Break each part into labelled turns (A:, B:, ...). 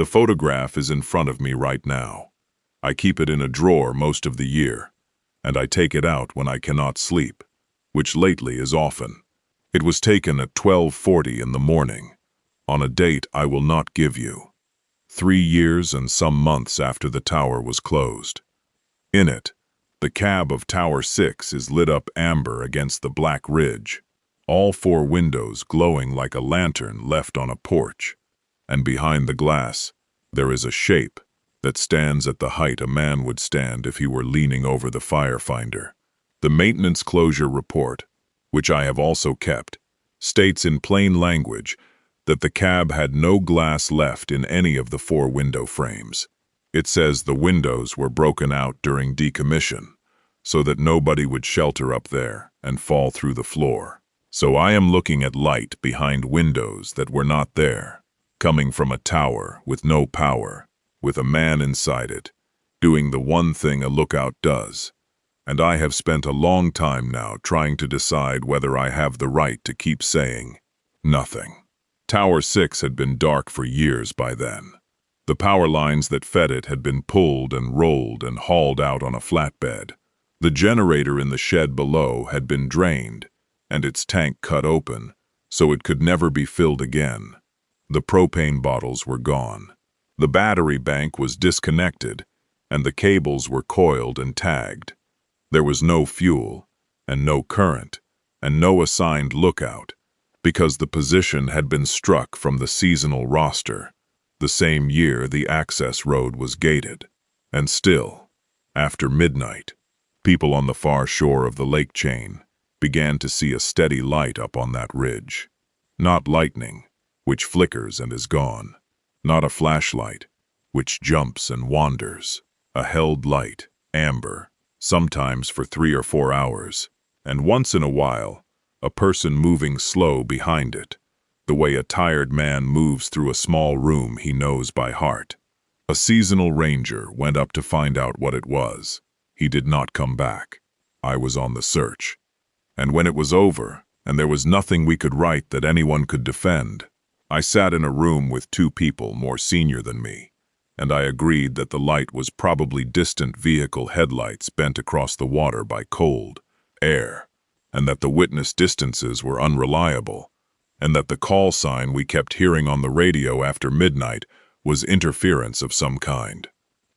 A: The photograph is in front of me right now. I keep it in a drawer most of the year, and I take it out when I cannot sleep, which lately is often. It was taken at 12:40 in the morning, on a date I will not give you, 3 years and some months after the tower was closed. In it, the cab of Tower 6 is lit up amber against the black ridge, all 4 windows glowing like a lantern left on a porch, and behind the glass there is a shape that stands at the height a man would stand if he were leaning over the firefinder. The maintenance closure report, which I have also kept, states in plain language that the cab had no glass left in any of the 4 window frames. It says the windows were broken out during decommission, so that nobody would shelter up there and fall through the floor. So I am looking at light behind windows that were not there, coming from a tower with no power, with a man inside it, doing the one thing a lookout does. And I have spent a long time now trying to decide whether I have the right to keep saying nothing. Tower 6 had been dark for years by then. The power lines that fed it had been pulled and rolled and hauled out on a flatbed. The generator in the shed below had been drained, and its tank cut open, so it could never be filled again. The propane bottles were gone. The battery bank was disconnected, and the cables were coiled and tagged. There was no fuel, and no current, and no assigned lookout, because the position had been struck from the seasonal roster. The same year the access road was gated. And still, after midnight, people on the far shore of the lake chain began to see a steady light up on that ridge. Not lightning, which flickers and is gone. Not a flashlight, which jumps and wanders. A held light, amber, sometimes for 3 or 4 hours, and once in a while, a person moving slow behind it, the way a tired man moves through a small room he knows by heart. A seasonal ranger went up to find out what it was. He did not come back. I was on the search. And when it was over, and there was nothing we could write that anyone could defend, I sat in a room with 2 people more senior than me, and I agreed that the light was probably distant vehicle headlights bent across the water by cold air, and that the witness distances were unreliable, and that the call sign we kept hearing on the radio after midnight was interference of some kind.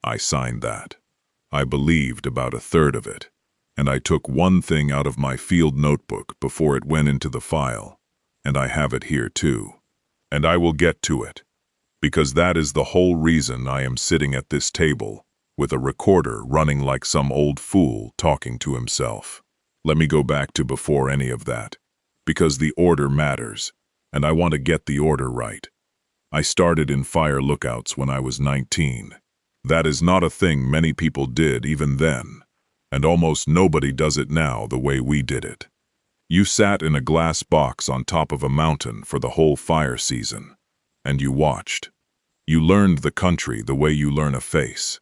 A: I signed that. I believed about 1/3 of it, and I took one thing out of my field notebook before it went into the file, and I have it here too. And I will get to it, because that is the whole reason I am sitting at this table, with a recorder running like some old fool talking to himself. Let me go back to before any of that, because the order matters, and I want to get the order right. I started in fire lookouts when I was 19. That is not a thing many people did even then, and almost nobody does it now the way we did it. You sat in a glass box on top of a mountain for the whole fire season, and you watched. You learned the country the way you learn a face.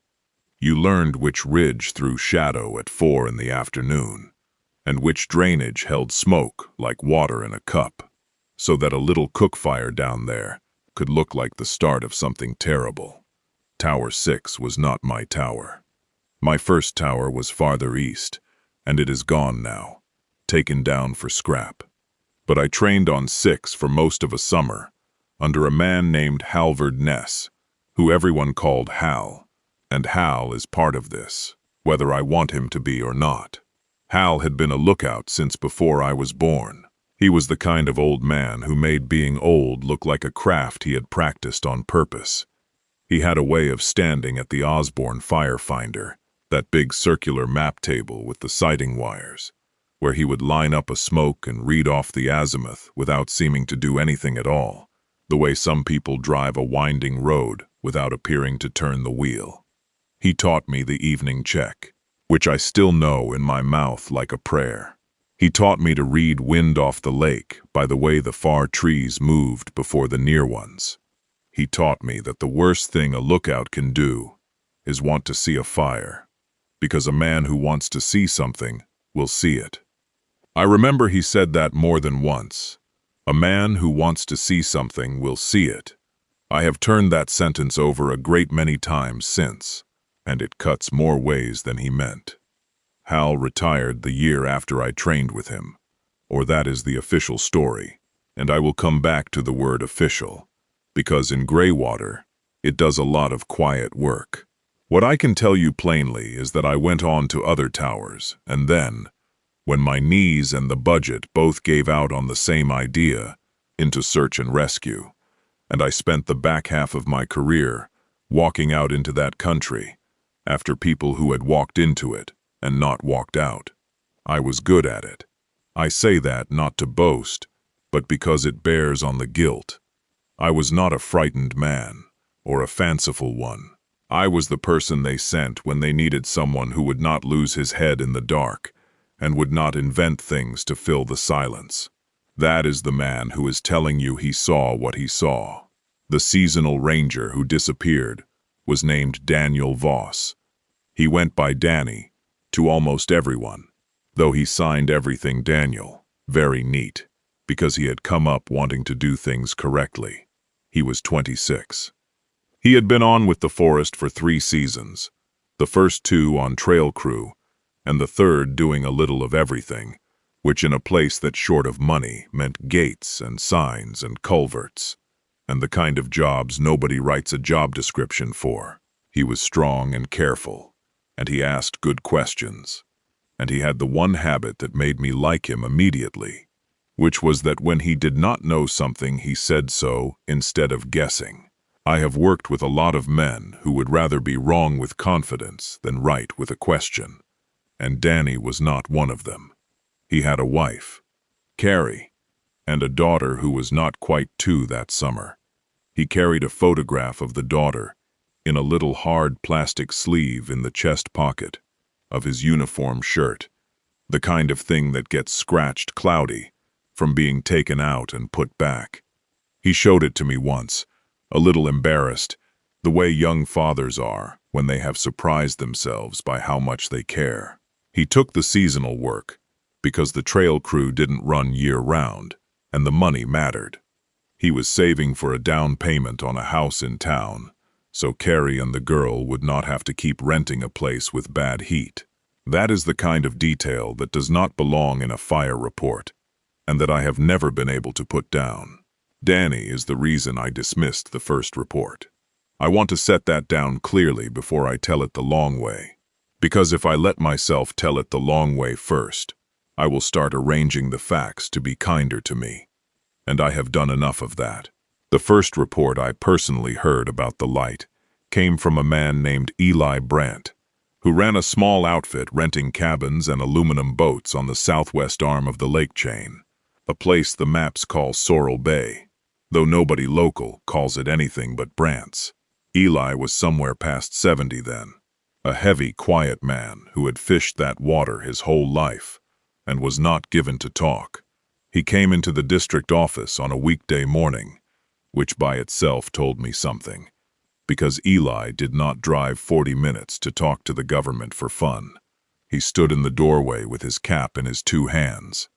A: You learned which ridge threw shadow at 4 in the afternoon, and which drainage held smoke like water in a cup, so that a little cook fire down there could look like the start of something terrible. Tower 6 was not my tower. My first tower was farther east, and it is gone now, taken down for scrap. But I trained on 6 for most of a summer, under a man named Halvard Ness, who everyone called Hal, and Hal is part of this, whether I want him to be or not. Hal had been a lookout since before I was born. He was the kind of old man who made being old look like a craft he had practiced on purpose. He had a way of standing at the Osborne firefinder, that big circular map table with the sighting wires, where he would line up a smoke and read off the azimuth without seeming to do anything at all, the way some people drive a winding road without appearing to turn the wheel. He taught me the evening check, which I still know in my mouth like a prayer. He taught me to read wind off the lake by the way the far trees moved before the near ones. He taught me that the worst thing a lookout can do is want to see a fire, because a man who wants to see something will see it. I remember he said that more than once. A man who wants to see something will see it. I have turned that sentence over a great many times since, and it cuts more ways than he meant. Hal retired the year after I trained with him, or that is the official story, and I will come back to the word official, because in Greywater, it does a lot of quiet work. What I can tell you plainly is that I went on to other towers, and then, when my knees and the budget both gave out on the same idea, into search and rescue, and I spent the back half of my career walking out into that country after people who had walked into it and not walked out. I was good at it. I say that not to boast, but because it bears on the guilt. I was not a frightened man, or a fanciful one. I was the person they sent when they needed someone who would not lose his head in the dark, and would not invent things to fill the silence. That is the man who is telling you he saw what he saw. The seasonal ranger who disappeared was named Daniel Voss. He went by Danny to almost everyone, though he signed everything Daniel. Very neat, because he had come up wanting to do things correctly. He was 26. He had been on with the forest for 3 seasons, the first 2 on trail crew, and the third doing a little of everything, which in a place that's short of money meant gates and signs and culverts, and the kind of jobs nobody writes a job description for. He was strong and careful, and he asked good questions, and he had the one habit that made me like him immediately, which was that when he did not know something he said so instead of guessing. I have worked with a lot of men who would rather be wrong with confidence than right with a question, and Danny was not one of them. He had a wife, Carrie, and a daughter who was not quite 2 that summer. He carried a photograph of the daughter in a little hard plastic sleeve in the chest pocket of his uniform shirt, the kind of thing that gets scratched cloudy from being taken out and put back. He showed it to me once, a little embarrassed, the way young fathers are when they have surprised themselves by how much they care. He took the seasonal work because the trail crew didn't run year-round, and the money mattered. He was saving for a down payment on a house in town, so Carrie and the girl would not have to keep renting a place with bad heat. That is the kind of detail that does not belong in a fire report, and that I have never been able to put down. Danny is the reason I dismissed the first report. I want to set that down clearly before I tell it the long way, because if I let myself tell it the long way first, I will start arranging the facts to be kinder to me, and I have done enough of that. The first report I personally heard about the light came from a man named Eli Brandt, who ran a small outfit renting cabins and aluminum boats on the southwest arm of the lake chain, a place the maps call Sorrel Bay, though nobody local calls it anything but Brandt's. Eli was somewhere past 70 then, a heavy, quiet man who had fished that water his whole life and was not given to talk. He came into the district office on a weekday morning, which by itself told me something, because Eli did not drive 40 minutes to talk to the government for fun. He stood in the doorway with his cap in his 2 hands,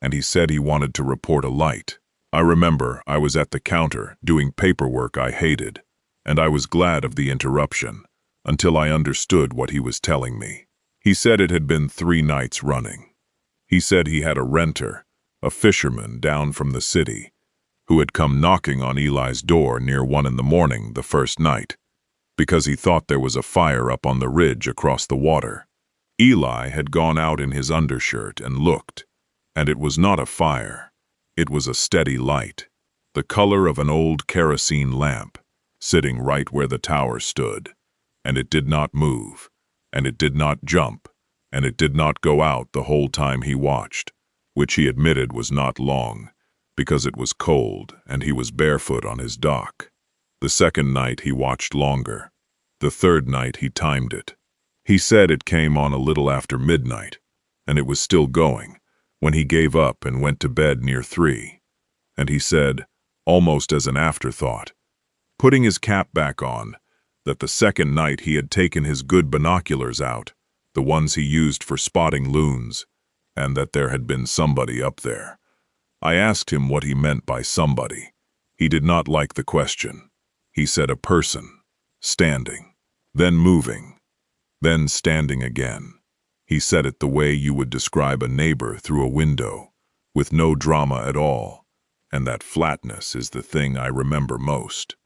A: and he said he wanted to report a light. I remember I was at the counter doing paperwork I hated, and I was glad of the interruption until I understood what he was telling me. He said it had been 3 nights running. He said he had a renter, a fisherman down from the city, who had come knocking on Eli's door near 1 in the morning the first night, because he thought there was a fire up on the ridge across the water. Eli had gone out in his undershirt and looked, and it was not a fire. It was a steady light, the color of an old kerosene lamp, sitting right where the tower stood, and it did not move, and it did not jump, and it did not go out the whole time he watched, which he admitted was not long, because it was cold and he was barefoot on his dock. The second night he watched longer. The third night he timed it. He said it came on a little after midnight, and it was still going, when he gave up and went to bed near 3. And he said, almost as an afterthought, putting his cap back on, that the second night he had taken his good binoculars out, the ones he used for spotting loons, and that there had been somebody up there. I asked him what he meant by somebody. He did not like the question. He said a person, standing, then moving, then standing again. He said it the way you would describe a neighbor through a window, with no drama at all, and that flatness is the thing I remember most.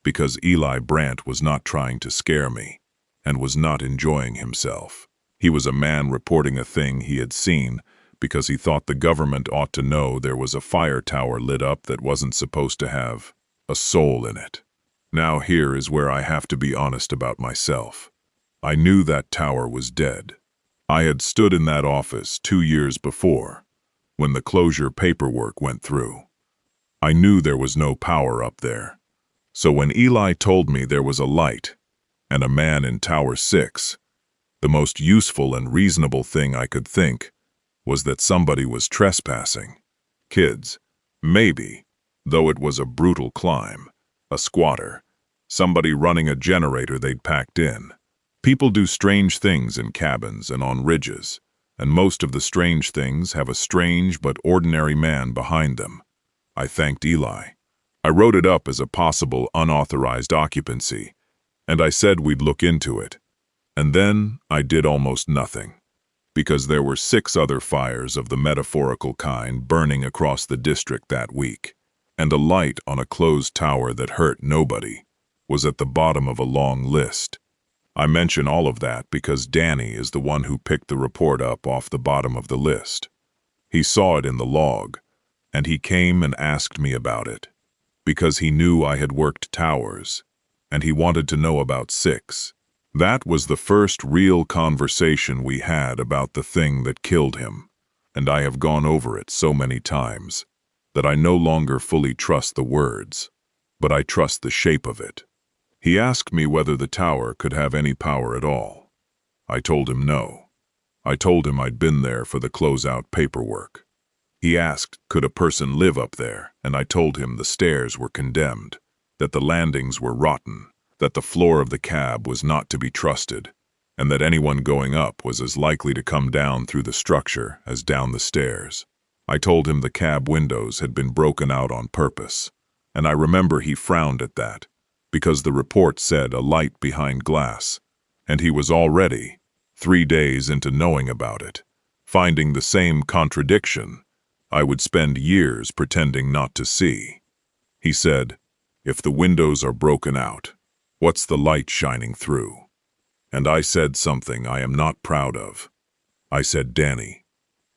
A: Because Eli Brandt was not trying to scare me, and was not enjoying himself. He was a man reporting a thing he had seen because he thought the government ought to know there was a fire tower lit up that wasn't supposed to have a soul in it. Now here is where I have to be honest about myself. I knew that tower was dead. I had stood in that office 2 years before, when the closure paperwork went through. I knew there was no power up there. So when Eli told me there was a light and a man in Tower 6, the most useful and reasonable thing I could think was that somebody was trespassing. Kids, maybe, though it was a brutal climb, a squatter, somebody running a generator they'd packed in. People do strange things in cabins and on ridges, and most of the strange things have a strange but ordinary man behind them. I thanked Eli. I wrote it up as a possible unauthorized occupancy, and I said we'd look into it. And then I did almost nothing, because there were 6 other fires of the metaphorical kind burning across the district that week, and a light on a closed tower that hurt nobody was at the bottom of a long list. I mention all of that because Danny is the one who picked the report up off the bottom of the list. He saw it in the log, and he came and asked me about it, because he knew I had worked towers, and he wanted to know about 6. That was the first real conversation we had about the thing that killed him, and I have gone over it so many times that I no longer fully trust the words, but I trust the shape of it. He asked me whether the tower could have any power at all. I told him no. I told him I'd been there for the closeout paperwork. He asked, could a person live up there, and I told him the stairs were condemned, that the landings were rotten, that the floor of the cab was not to be trusted, and that anyone going up was as likely to come down through the structure as down the stairs. I told him the cab windows had been broken out on purpose, and I remember he frowned at that, because the report said a light behind glass, and he was already, 3 days into knowing about it, finding the same contradiction I would spend years pretending not to see. He said, if the windows are broken out, what's the light shining through? And I said something I am not proud of. I said, Danny,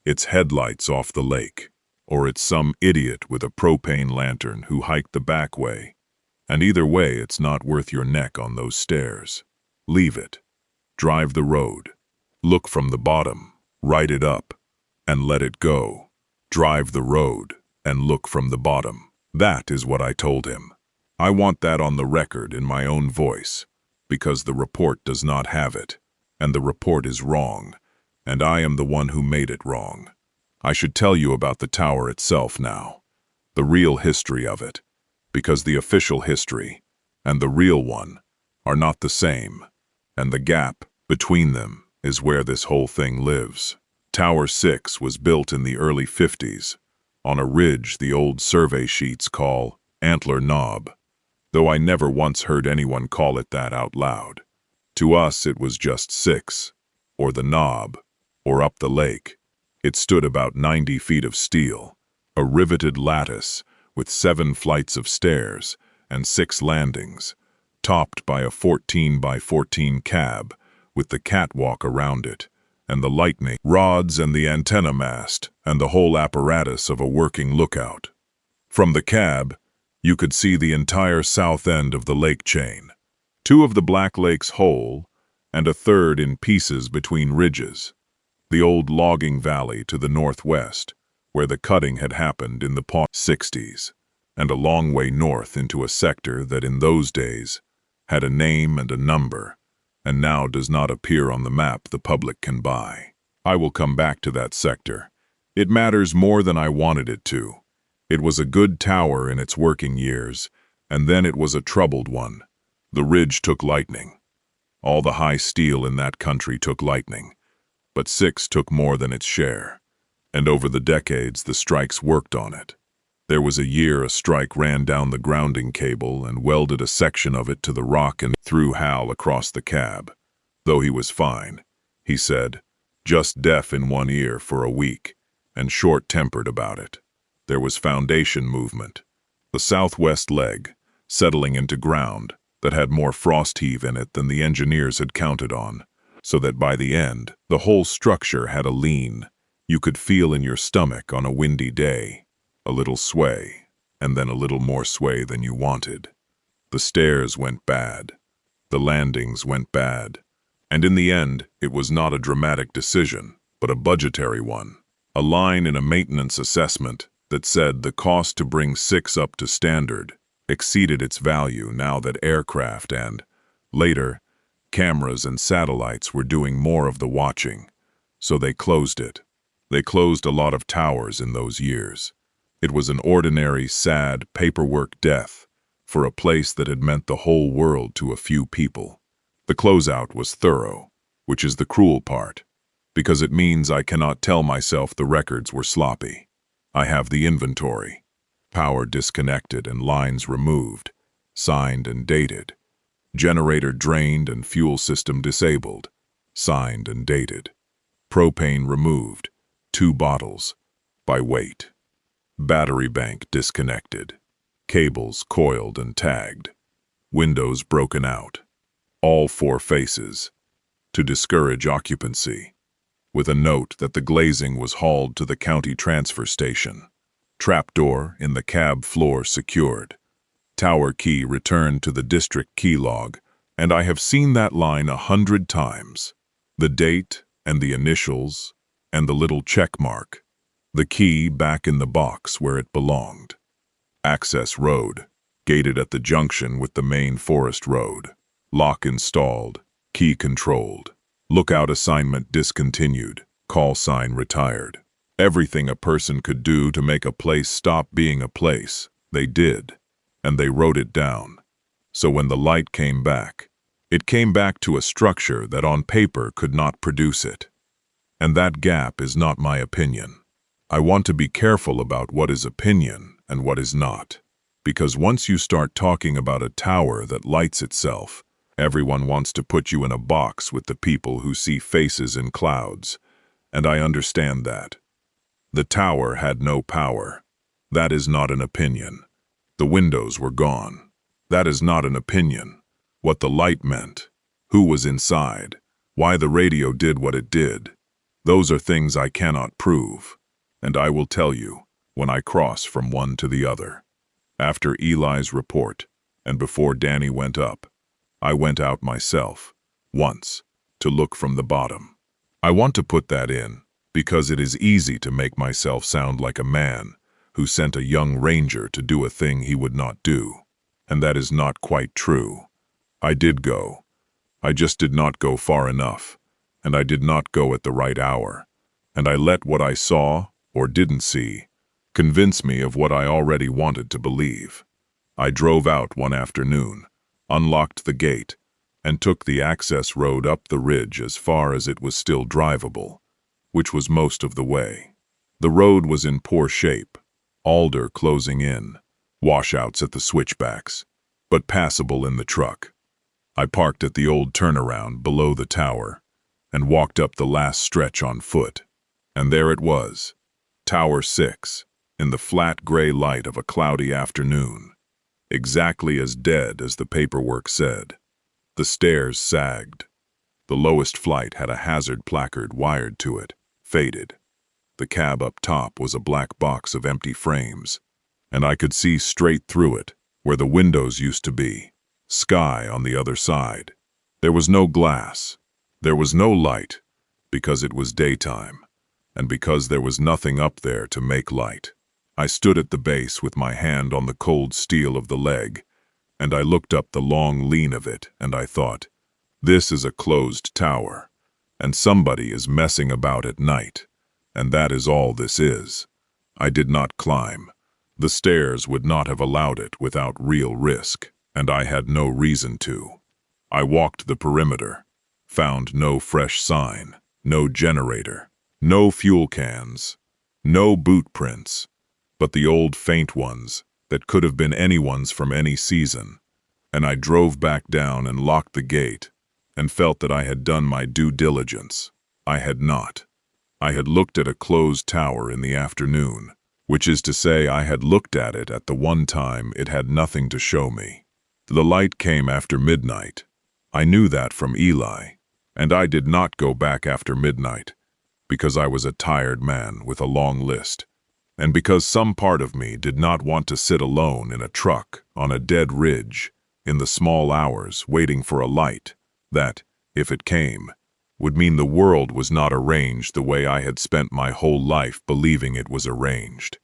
A: it's headlights off the lake, or it's some idiot with a propane lantern who hiked the back way. And either way, it's not worth your neck on those stairs. Leave it. Drive the road. Look from the bottom, write it up, and let it go. Drive the road, and look from the bottom. That is what I told him. I want that on the record in my own voice, because the report does not have it, and the report is wrong, and I am the one who made it wrong. I should tell you about the tower itself now, the real history of it, because the official history and the real one are not the same, and the gap between them is where this whole thing lives. Tower 6 was built in the early 50s, on a ridge the old survey sheets call Antler Knob, though I never once heard anyone call it that out loud. To us it was just 6, or the knob, or up the lake. It stood about 90 feet of steel, a riveted lattice with 7 flights of stairs and 6 landings, topped by a 14 by 14 cab with the catwalk around it, and the lightning rods and the antenna mast and the whole apparatus of a working lookout. From the cab, you could see the entire south end of the lake chain, 2 of the Black Lakes whole, and a third in pieces between ridges, the old logging valley to the northwest, where the cutting had happened in the 60s, and a long way north into a sector that in those days had a name and a number, and now does not appear on the map the public can buy. I will come back to that sector. It matters more than I wanted it to. It was a good tower in its working years, and then it was a troubled one. The ridge took lightning. All the high steel in that country took lightning, but 6 took more than its share, and over the decades the strikes worked on it. There was a year a strike ran down the grounding cable and welded a section of it to the rock and threw Hal across the cab. Though he was fine, he said, just deaf in one ear for a week, and short-tempered about it. There was foundation movement, the southwest leg, settling into ground that had more frost heave in it than the engineers had counted on, so that by the end, the whole structure had a lean you could feel in your stomach on a windy day, a little sway, and then a little more sway than you wanted. The stairs went bad. The landings went bad. And in the end, it was not a dramatic decision, but a budgetary one. A line in a maintenance assessment that said the cost to bring 6 up to standard exceeded its value now that aircraft and, later, cameras and satellites were doing more of the watching. So they closed it. They closed a lot of towers in those years. It was an ordinary, sad, paperwork death for a place that had meant the whole world to a few people. The closeout was thorough, which is the cruel part, because it means I cannot tell myself the records were sloppy. I have the inventory. Power disconnected and lines removed, signed and dated. Generator drained and fuel system disabled, signed and dated. Propane removed, 2 bottles, by weight. Battery bank disconnected. Cables coiled and tagged. Windows broken out. All 4 faces, to discourage occupancy, with a note that the glazing was hauled to the county transfer station. Trapdoor in the cab floor secured. Tower key returned to the district key log, and I have seen that line 100 times. The date and the initials and the little check mark. The key back in the box where it belonged. Access road, gated at the junction with the main forest road. Lock installed, key controlled. Lookout assignment discontinued, call sign retired. Everything a person could do to make a place stop being a place, they did, and they wrote it down. So when the light came back, it came back to a structure that on paper could not produce it. And that gap is not my opinion. I want to be careful about what is opinion and what is not, because once you start talking about a tower that lights itself, everyone wants to put you in a box with the people who see faces in clouds, and I understand that. The tower had no power. That is not an opinion. The windows were gone. That is not an opinion. What the light meant, who was inside, why the radio did what it did, those are things I cannot prove, and I will tell you when I cross from one to the other. After Eli's report, and before Danny went up, I went out myself, once, to look from the bottom. I want to put that in, because it is easy to make myself sound like a man who sent a young ranger to do a thing he would not do, and that is not quite true. I did go. I just did not go far enough, and I did not go at the right hour, and I let what I saw, or didn't see, convince me of what I already wanted to believe. I drove out one afternoon, unlocked the gate, and took the access road up the ridge as far as it was still drivable, which was most of the way. The road was in poor shape, alder closing in, washouts at the switchbacks, but passable in the truck. I parked at the old turnaround below the tower and walked up the last stretch on foot, and there it was, Tower 6, in the flat gray light of a cloudy afternoon, exactly as dead as the paperwork said. The stairs sagged. The lowest flight had a hazard placard wired to it, faded. The cab up top was a black box of empty frames, and I could see straight through it, where the windows used to be, sky on the other side. There was no glass. There was no light, because it was daytime, and because there was nothing up there to make light. I stood at the base with my hand on the cold steel of the leg, and I looked up the long lean of it, and I thought, this is a closed tower, and somebody is messing about at night, and that is all this is. I did not climb. The stairs would not have allowed it without real risk, and I had no reason to. I walked the perimeter, found no fresh sign, no generator, no fuel cans, no boot prints, but the old faint ones that could have been anyone's from any season. And I drove back down and locked the gate and felt that I had done my due diligence. I had not. I had looked at a closed tower in the afternoon, which is to say I had looked at it at the one time it had nothing to show me. The light came after midnight. I knew that from Eli, and I did not go back after midnight, because I was a tired man with a long list, and because some part of me did not want to sit alone in a truck on a dead ridge in the small hours waiting for a light that, if it came, would mean the world was not arranged the way I had spent my whole life believing it was arranged.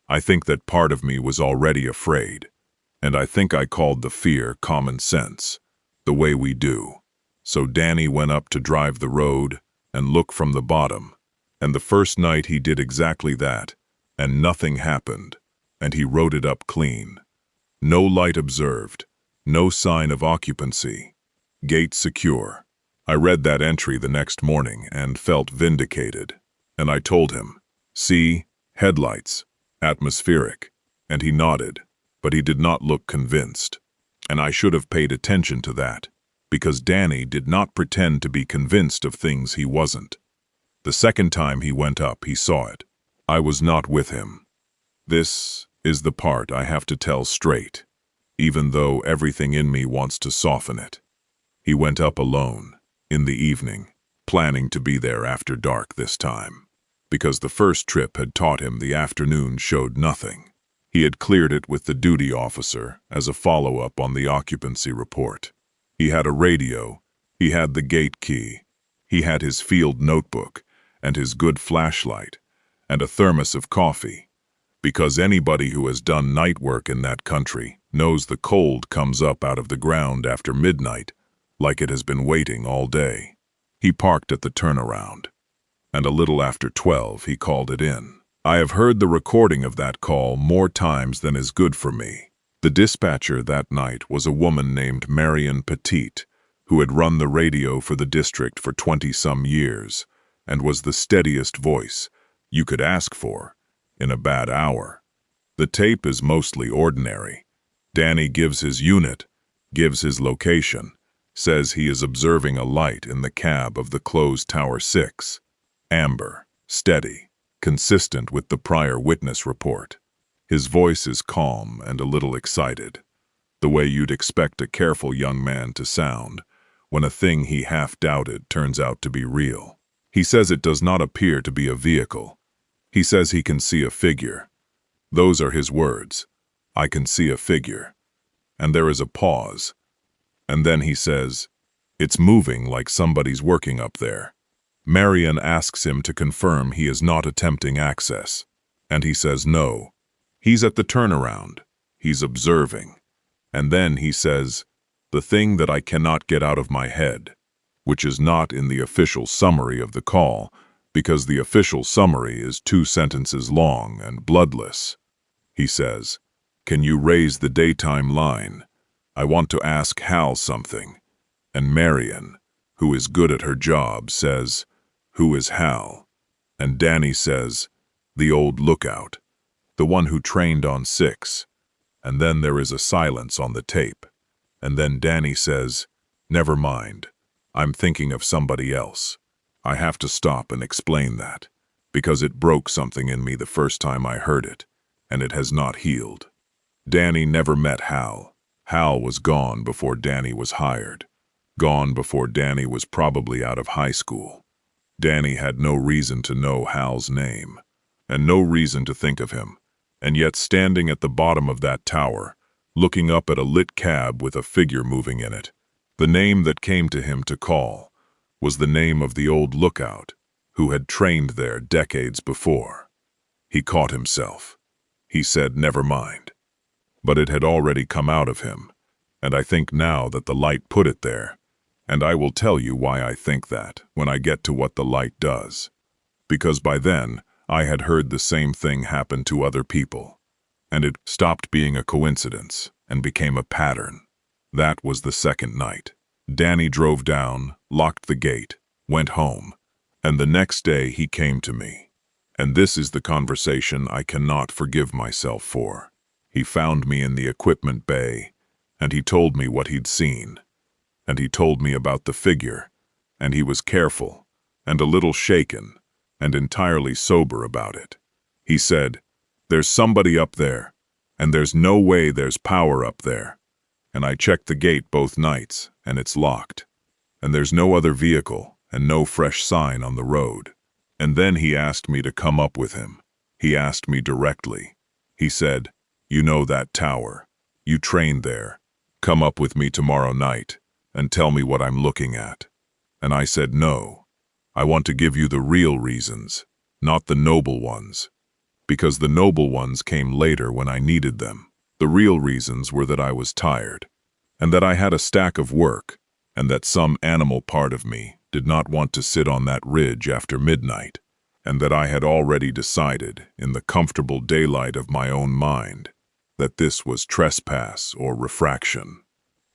A: I think that part of me was already afraid, and I think I called the fear common sense, the way we do. So Danny went up to drive the road and look from the bottom, and the first night he did exactly that, and nothing happened, and he wrote it up clean. No light observed, no sign of occupancy, gate secure. I read that entry the next morning and felt vindicated, and I told him, "See, headlights, atmospheric," and he nodded, but he did not look convinced, and I should have paid attention to that, because Danny did not pretend to be convinced of things he wasn't. The second time he went up, he saw it. I was not with him. This is the part I have to tell straight, even though everything in me wants to soften it. He went up alone, in the evening, planning to be there after dark this time, because the first trip had taught him the afternoon showed nothing. He had cleared it with the duty officer as a follow-up on the occupancy report. He had a radio, he had the gate key, he had his field notebook and his good flashlight, and a thermos of coffee, because anybody who has done night work in that country knows the cold comes up out of the ground after midnight, like it has been waiting all day. He parked at the turnaround, and a little after 12 he called it in. I have heard the recording of that call more times than is good for me. The dispatcher that night was a woman named Marion Petit, who had run the radio for the district for 20-some years, and was the steadiest voice you could ask for in a bad hour. The tape is mostly ordinary. Danny gives his unit, gives his location, says he is observing a light in the cab of the closed Tower 6. Amber, steady, consistent with the prior witness report. His voice is calm and a little excited, the way you'd expect a careful young man to sound when a thing he half doubted turns out to be real. He says it does not appear to be a vehicle. He says he can see a figure. Those are his words. I can see a figure. And there is a pause. And then he says, "It's moving like somebody's working up there." Marion asks him to confirm he is not attempting access. And he says no. He's at the turnaround. He's observing. And then he says, "The thing that I cannot get out of my head," which is not in the official summary of the call, because the official summary is 2 sentences long and bloodless. He says, "Can you raise the daytime line? I want to ask Hal something." And Marion, who is good at her job, says, "Who is Hal?" And Danny says, "The old lookout, the one who trained on 6. And then there is a silence on the tape. And then Danny says, "Never mind. I'm thinking of somebody else. I have to stop and explain that, because it broke something in me the first time I heard it, and it has not healed." Danny never met Hal. Hal was gone before Danny was hired. Gone before Danny was probably out of high school. Danny had no reason to know Hal's name, and no reason to think of him, and yet standing at the bottom of that tower, looking up at a lit cab with a figure moving in it, the name that came to him to call was the name of the old lookout who had trained there decades before. He caught himself. He said, "Never mind." But it had already come out of him, and I think now that the light put it there, and I will tell you why I think that when I get to what the light does. Because by then, I had heard the same thing happen to other people, and it stopped being a coincidence and became a pattern. That was the second night. Danny drove down, locked the gate, went home, and the next day he came to me. And this is the conversation I cannot forgive myself for. He found me in the equipment bay, and he told me what he'd seen. And he told me about the figure, and he was careful, and a little shaken, and entirely sober about it. He said, "There's somebody up there, and there's no way there's power up there. And I checked the gate both nights, and it's locked. And there's no other vehicle, and no fresh sign on the road." And then he asked me to come up with him. He asked me directly. He said, "You know that tower. You trained there. Come up with me tomorrow night, and tell me what I'm looking at." And I said, "No. I want to give you the real reasons, not the noble ones. Because the noble ones came later when I needed them. The real reasons were that I was tired, and that I had a stack of work, and that some animal part of me did not want to sit on that ridge after midnight, and that I had already decided, in the comfortable daylight of my own mind, that this was trespass or refraction,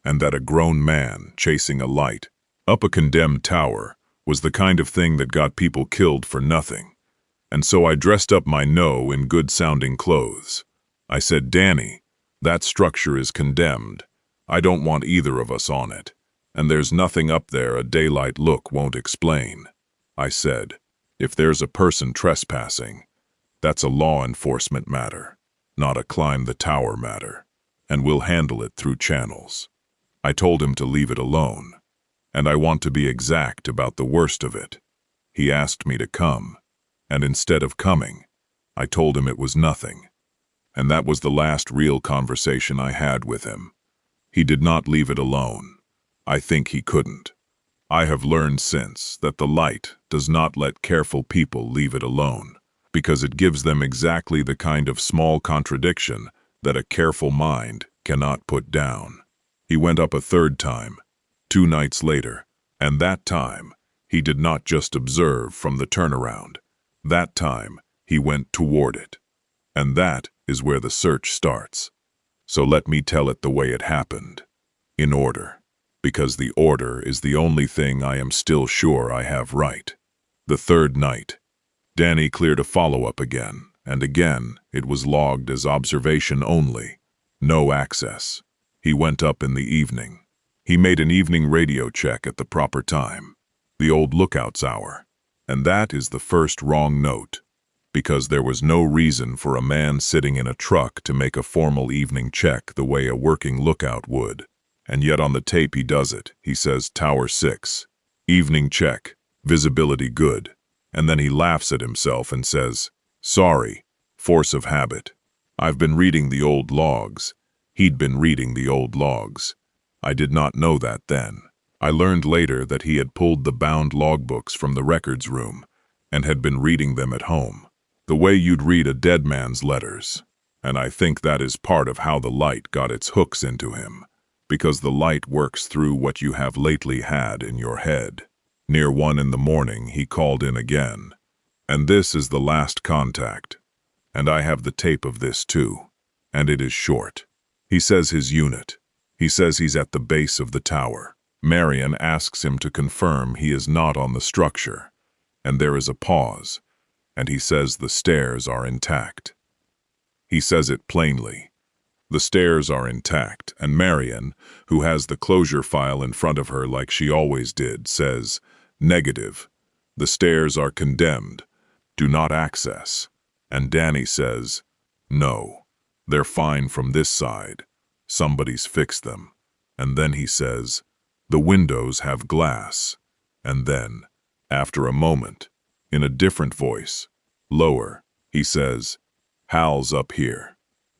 A: and that a grown man chasing a light up a condemned tower was the kind of thing that got people killed for nothing. And so I dressed up my no in good-sounding clothes. I said, "Danny, that structure is condemned. I don't want either of us on it. And there's nothing up there a daylight look won't explain." I said, "If there's a person trespassing, that's a law enforcement matter, not a climb the tower matter, and we'll handle it through channels." I told him to leave it alone, and I want to be exact about the worst of it. He asked me to come, and instead of coming, I told him it was nothing. And that was the last real conversation I had with him. He did not leave it alone. I think he couldn't. I have learned since that the light does not let careful people leave it alone, because it gives them exactly the kind of small contradiction that a careful mind cannot put down. He went up a third time, 2 nights later, and that time he did not just observe from the turnaround. That time he went toward it. And that is where the search starts. So let me tell it the way it happened, in order. Because the order is the only thing I am still sure I have right. The third night, Danny cleared a follow-up again, and again it was logged as observation only, no access. He went up in the evening. He made an evening radio check at the proper time, the old lookout's hour, and that is the first wrong note, because there was no reason for a man sitting in a truck to make a formal evening check the way a working lookout would. And yet on the tape he does it. He says, "Tower 6, evening check, visibility good." And then he laughs at himself and says, "Sorry, force of habit. I've been reading the old logs." He'd been reading the old logs. I did not know that then. I learned later that he had pulled the bound logbooks from the records room and had been reading them at home, the way you'd read a dead man's letters. And I think that is part of how the light got its hooks into him. Because the light works through what you have lately had in your head. Near 1 in the morning, he called in again. And this is the last contact. And I have the tape of this too. And it is short. He says his unit. He says he's at the base of the tower. Marion asks him to confirm he is not on the structure. And there is a pause. And he says the stairs are intact. He says it plainly. The stairs are intact, and Marion, who has the closure file in front of her like she always did, says, "Negative. The stairs are condemned. Do not access." And Danny says, "No. They're fine from this side. Somebody's fixed them." And then he says, "The windows have glass." And then, after a moment, in a different voice, lower, he says, "Hal's up here."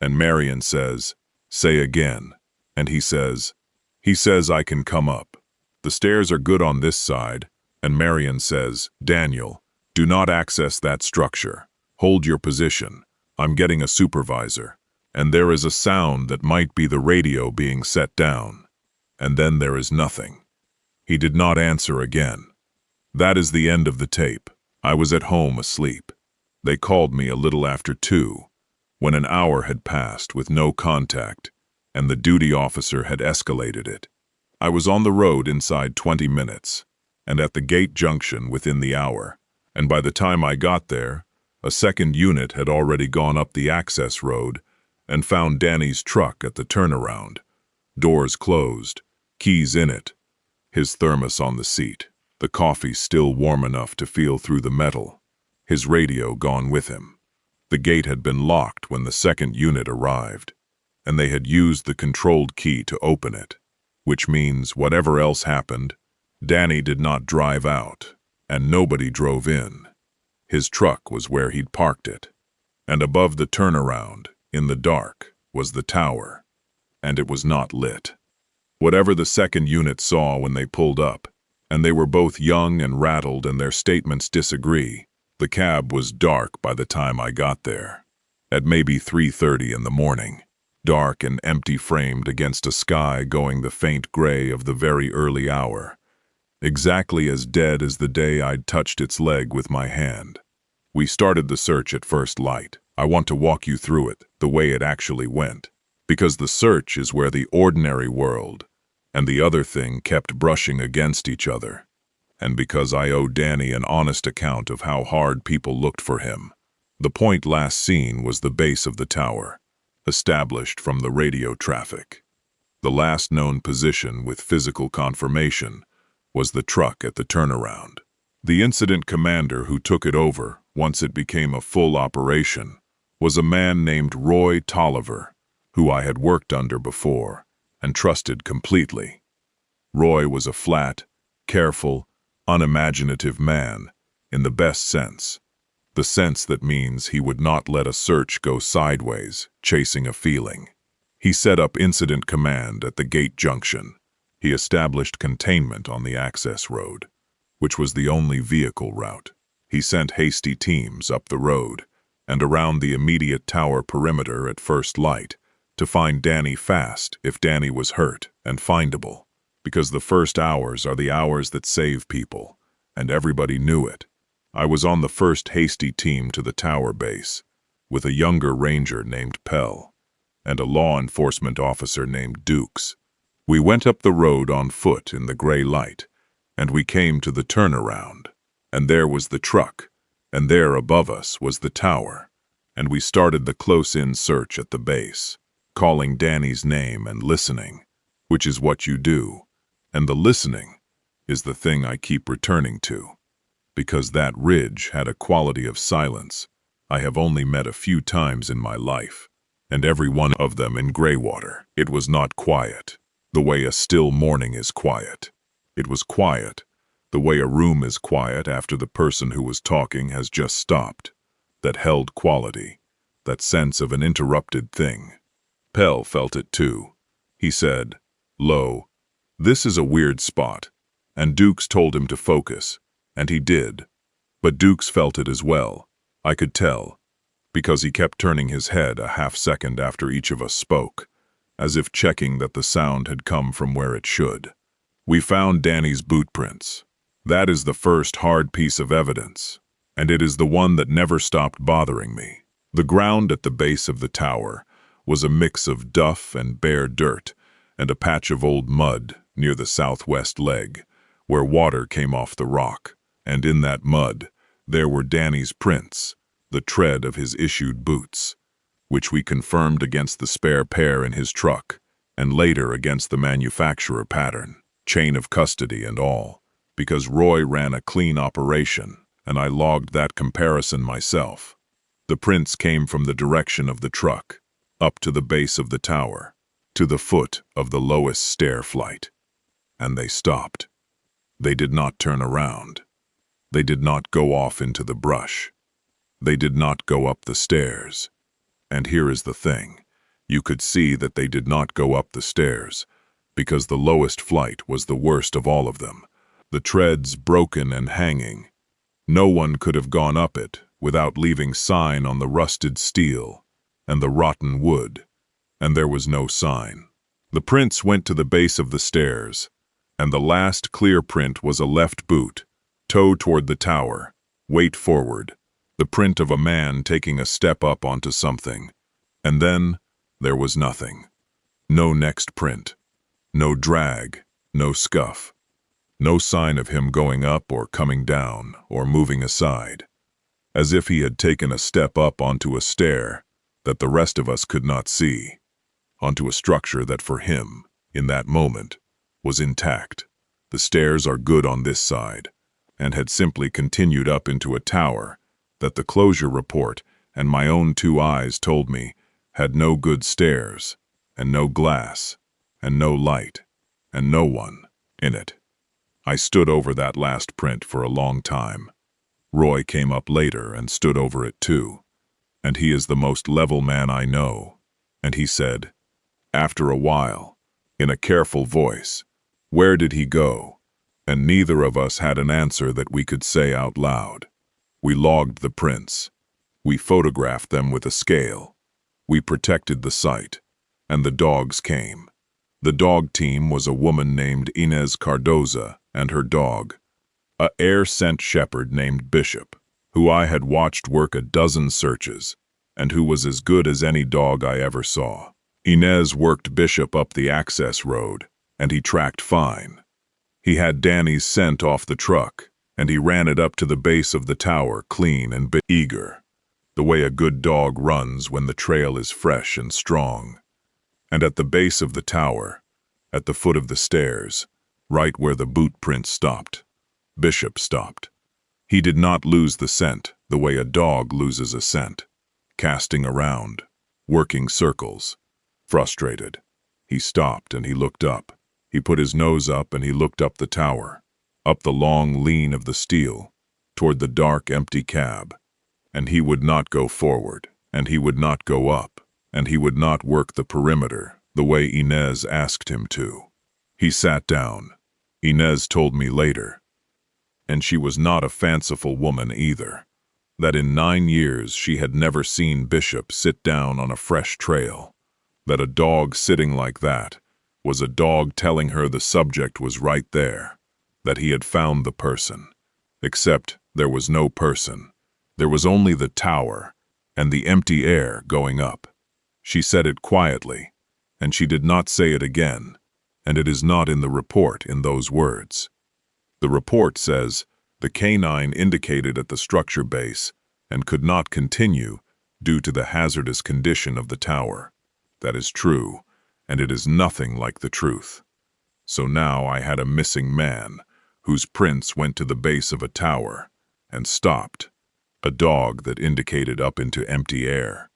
A: And Marion says, "Say again." And he says, "I can come up. The stairs are good on this side." And Marion says, "Daniel, do not access that structure. Hold your position. I'm getting a supervisor." And there is a sound that might be the radio being set down. And then there is nothing. He did not answer again. That is the end of the tape. I was at home asleep. They called me a little after 2. When an hour had passed with no contact, and the duty officer had escalated it. I was on the road inside 20 minutes, and at the gate junction within the hour, and by the time I got there, A second unit had already gone up the access road and found Danny's truck at the turnaround. Doors closed, keys in it, his thermos on the seat, the coffee still warm enough to feel through the metal, his radio gone with him. The gate had been locked when the second unit arrived, and they had used the controlled key to open it, which means whatever else happened, Danny did not drive out, and nobody drove in. His truck was where he'd parked it, and above the turnaround, in the dark, was the tower, and it was not lit. Whatever the second unit saw when they pulled up, and they were both young and rattled and their statements disagree, the cab was dark by the time I got there. At maybe 3:30 in the morning, dark and empty framed against a sky going the faint gray of the very early hour, exactly as dead as the day I'd touched its leg with my hand. We started the search at first light. I want to walk you through it, the way it actually went, because the search is where the ordinary world and the other thing kept brushing against each other, and because I owe Danny an honest account of how hard people looked for him. The point last seen was the base of the tower, established from the radio traffic. The last known position with physical confirmation was the truck at the turnaround. The incident commander who took it over, once it became a full operation, was a man named Roy Tolliver, who I had worked under before and trusted completely. Roy was a flat, careful, unimaginative man, in the best sense. The sense that means he would not let a search go sideways, chasing a feeling. He set up incident command at the gate junction. He established containment on the access road, which was the only vehicle route. He sent hasty teams up the road and around the immediate tower perimeter at first light to find Danny fast if Danny was hurt and findable, because the first hours are the hours that save people, and everybody knew it. I was on the first hasty team to the tower base, with a younger ranger named Pell and a law enforcement officer named Dukes. We went up the road on foot in the gray light, and we came to the turnaround, and there was the truck, and there above us was the tower, and we started the close-in search at the base, calling Danny's name and listening, which is what you do, and the listening is the thing I keep returning to, because that ridge had a quality of silence I have only met a few times in my life, and every one of them in Greywater. It was not quiet, the way a still morning is quiet. It was quiet, the way a room is quiet after the person who was talking has just stopped. That held quality, that sense of an interrupted thing. Pell felt it too. He said, "Lo, this is a weird spot," and Dukes told him to focus, and he did. But Dukes felt it as well. I could tell, because he kept turning his head a half-second after each of us spoke, as if checking that the sound had come from where it should. We found Danny's boot prints. That is the first hard piece of evidence, and it is the one that never stopped bothering me. The ground at the base of the tower was a mix of duff and bare dirt, and a patch of old mud near the southwest leg, where water came off the rock, and in that mud there were Danny's prints, the tread of his issued boots, which we confirmed against the spare pair in his truck, and later against the manufacturer pattern, chain of custody and all, because Roy ran a clean operation, and I logged that comparison myself. The prints came from the direction of the truck, up to the base of the tower, to the foot of the lowest stair flight. And they stopped. They did not turn around. They did not go off into the brush. They did not go up the stairs. And here is the thing. You could see that they did not go up the stairs, because the lowest flight was the worst of all of them, the treads broken and hanging. No one could have gone up it without leaving sign on the rusted steel and the rotten wood, and there was no sign. The prints went to the base of the stairs, and the last clear print was a left boot, toe toward the tower, weight forward, the print of a man taking a step up onto something, and then there was nothing. No next print, no drag, no scuff, no sign of him going up or coming down or moving aside. as if he had taken a step up onto a stair that the rest of us could not see, onto a structure that for him, in that moment, was intact. The stairs are good on this side, and had simply continued up into a tower that the closure report and my own 2 eyes told me had no good stairs, and no glass, and no light, and no one in it. I stood over that last print for a long time. Roy came up later and stood over it too, and he is the most level man I know, and he said, after a while, in a careful voice, "Where did he go?" And neither of us had an answer that we could say out loud. We logged the prints. We photographed them with a scale. We protected the site, and the dogs came. The dog team was a woman named Inez Cardoza and her dog, a air-scent shepherd named Bishop, who I had watched work a dozen searches, and who was as good as any dog I ever saw. Inez worked Bishop up the access road, and he tracked fine. He had Danny's scent off the truck, and he ran it up to the base of the tower clean and eager, the way a good dog runs when the trail is fresh and strong. And at the base of the tower, at the foot of the stairs, right where the boot print stopped, Bishop stopped. He did not lose the scent the way a dog loses a scent, casting around, working circles. Frustrated, he stopped and he looked up. He put his nose up and he looked up the tower, up the long lean of the steel, toward the dark, empty cab. And he would not go forward, and he would not go up, and he would not work the perimeter the way Inez asked him to. He sat down. Inez told me later, and she was not a fanciful woman either, that in 9 years she had never seen Bishop sit down on a fresh trail, that a dog sitting like that was a dog telling her the subject was right there, that he had found the person, except there was no person. There was only the tower and the empty air going up. She said it quietly, and she did not say it again, and it is not in the report in those words. The report says the canine indicated at the structure base and could not continue due to the hazardous condition of the tower. That is true, and it is nothing like the truth. So now I had a missing man whose prints went to the base of a tower and stopped, a dog that indicated up into empty air,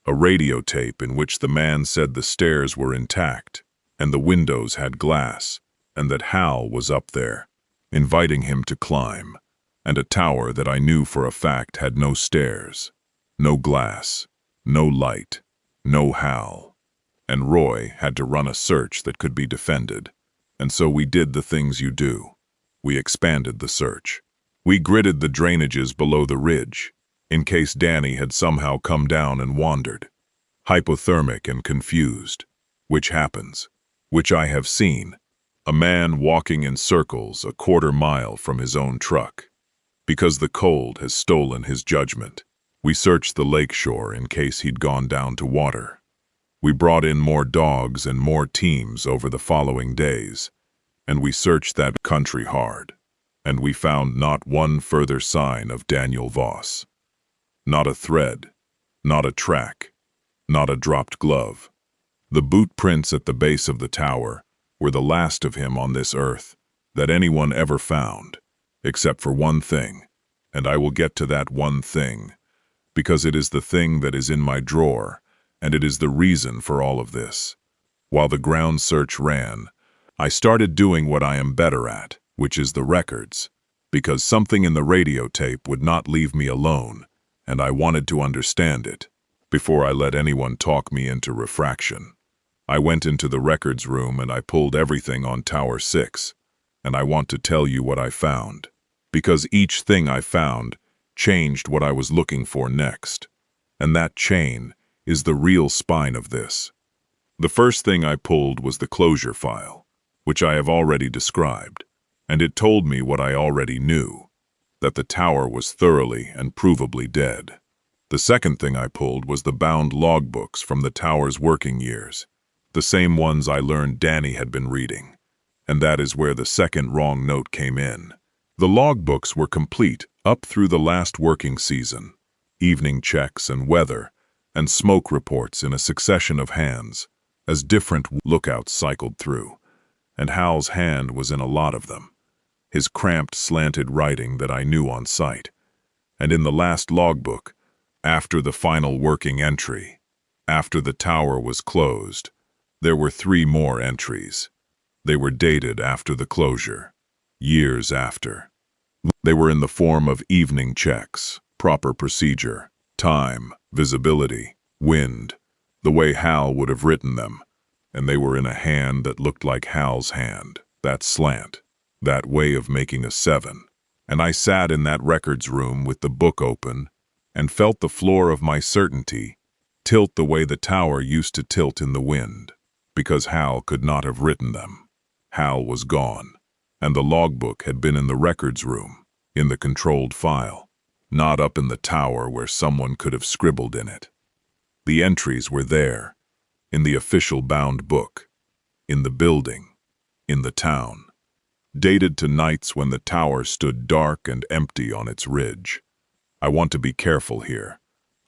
A: a radio tape in which the man said the stairs were intact and the windows had glass, and that Hal was up there, inviting him to climb, and a tower that I knew for a fact had no stairs, no glass, no light, no Hal. And Roy had to run a search that could be defended, and so we did the things you do. We expanded the search. We gridded the drainages below the ridge, in case Danny had somehow come down and wandered, hypothermic and confused, which happens, which I have seen, a man walking in circles a quarter mile from his own truck, because the cold has stolen his judgment. We searched the lake shore in case he'd gone down to water. We brought in more dogs and more teams over the following days, and we searched that country hard, and we found not one further sign of Daniel Voss. Not a thread, not a track, not a dropped glove. The boot prints at the base of the tower were the last of him on this earth that anyone ever found, except for one thing, and I will get to that one thing, because it is the thing that is in my drawer, and it is the reason for all of this. While the ground search ran, I started doing what I am better at, which is the records, because something in the radio tape would not leave me alone, and I wanted to understand it, before I let anyone talk me into refraction. I went into the records room and I pulled everything on Tower 6, and I want to tell you what I found, because each thing I found changed what I was looking for next, and that chain is the real spine of this. The first thing I pulled was the closure file, which I have already described, and it told me what I already knew, that the tower was thoroughly and provably dead. The second thing I pulled was the bound logbooks from the tower's working years, the same ones I learned Danny had been reading, and that is where the second wrong note came in. The logbooks were complete Up through the last working season, evening checks and weather, and smoke reports in a succession of hands, as different lookouts cycled through, and Hal's hand was in a lot of them, his cramped, slanted writing that I knew on sight. And in the last logbook, after the final working entry, after the tower was closed, there were 3 more entries. They were dated after the closure, years after. They were in the form of evening checks, proper procedure, time, visibility, wind, the way Hal would have written them, and they were in a hand that looked like Hal's hand, that slant, that way of making a 7. And I sat in that records room with the book open and felt the floor of my certainty tilt the way the tower used to tilt in the wind, because Hal could not have written them. Hal was gone, and the logbook had been in the records room, in the controlled file, not up in the tower where someone could have scribbled in it. The entries were there, in the official bound book, in the building, in the town, dated to nights when the tower stood dark and empty on its ridge. I want to be careful here.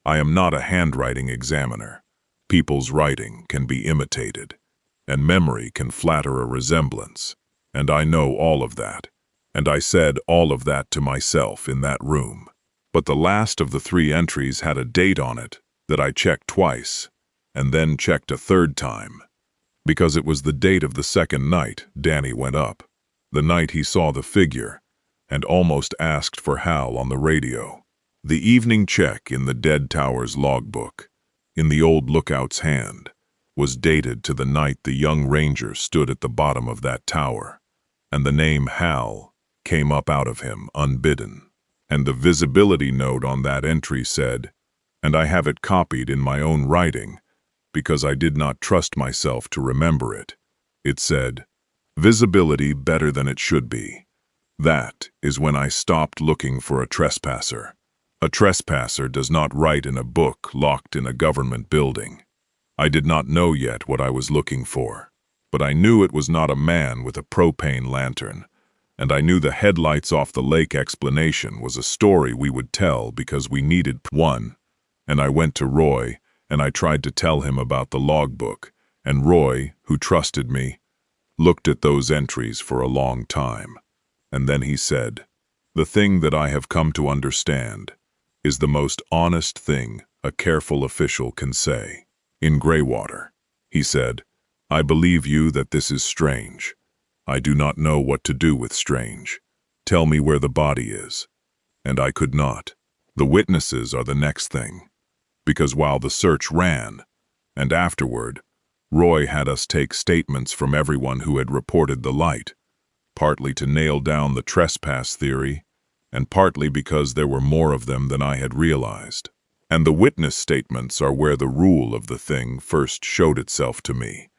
A: I am not a handwriting examiner. People's writing can be imitated, and memory can flatter a resemblance, and I know all of that, and I said all of that to myself in that room. But the last of the 3 entries had a date on it that I checked twice, and then checked a 3rd time, because it was the date of the 2nd night Danny went up, the night he saw the figure, and almost asked for Hal on the radio. The evening check in the dead tower's logbook, in the old lookout's hand, was dated to the night the young ranger stood at the bottom of that tower, and the name Hal came up out of him unbidden. And the visibility note on that entry said, and I have it copied in my own writing, because I did not trust myself to remember it. It said, visibility better than it should be. That is when I stopped looking for a trespasser. A trespasser does not write in a book locked in a government building. I did not know yet what I was looking for, but I knew it was not a man with a propane lantern, and I knew the headlights off the lake explanation was a story we would tell because we needed one. And I went to Roy, and I tried to tell him about the logbook, and Roy, who trusted me, looked at those entries for a long time. And then he said, the thing that I have come to understand is the most honest thing a careful official can say. In Greywater, he said, I believe you that this is strange. I do not know what to do with strange. Tell me where the body is. And I could not. The witnesses are the next thing. Because while the search ran, and afterward, Roy had us take statements from everyone who had reported the light, partly to nail down the trespass theory, and partly because there were more of them than I had realized. And the witness statements are where the rule of the thing first showed itself to me,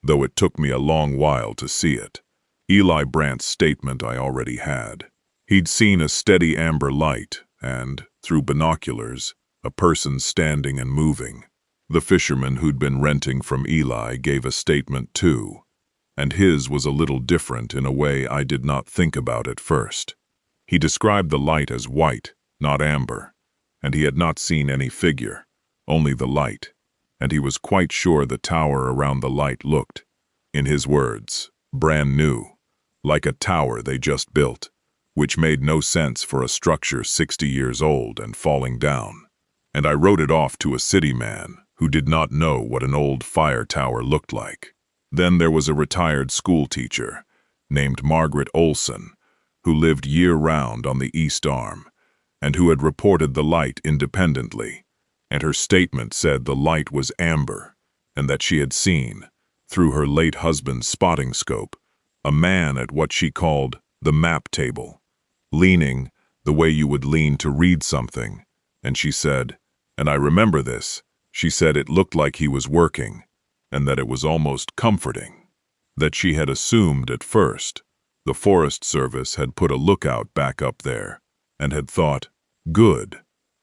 A: though it took me a long while to see it. Eli Brandt's statement I already had. He'd seen a steady amber light and, through binoculars, a person standing and moving. The fisherman who'd been renting from Eli gave a statement too, and his was a little different in a way I did not think about at first. He described the light as white, not amber, and he had not seen any figure, only the light, and he was quite sure the tower around the light looked, in his words, brand new, like a tower they just built, which made no sense for a structure 60 years old and falling down. And I wrote it off to a city man who did not know what an old fire tower looked like. Then there was a retired school teacher named Margaret Olson, who lived year-round on the East Arm, and who had reported the light independently, and her statement said the light was amber, and that she had seen, through her late husband's spotting scope, a man at what she called the map table, leaning the way you would lean to read something, and she said, and I remember this, she said it looked like he was working, and that it was almost comforting, that she had assumed at first the Forest Service had put a lookout back up there, and had thought, good,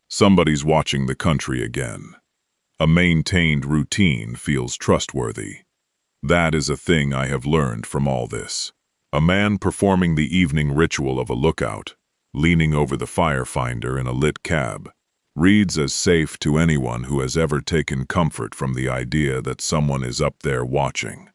A: somebody's watching the country again. A maintained routine feels trustworthy. That is a thing I have learned from all this. A man performing the evening ritual of a lookout leaning over the firefinder in a lit cab, reads as safe to anyone who has ever taken comfort from the idea that someone is up there watching,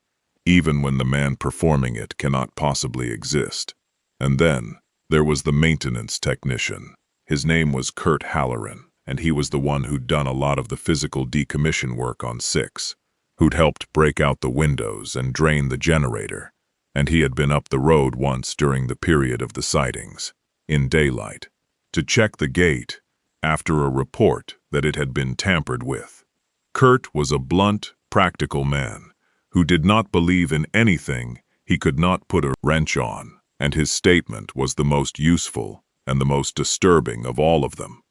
A: even when the man performing it cannot possibly exist. And then, there was the maintenance technician. His name was Kurt Halloran, and he was the one who'd done a lot of the physical decommission work on 6, who'd helped break out the windows and drain the generator, and he had been up the road once during the period of the sightings, in daylight, to check the gate after a report that it had been tampered with. Kurt was a blunt, practical man who did not believe in anything he could not put a wrench on, and his statement was the most useful and the most disturbing of all of them,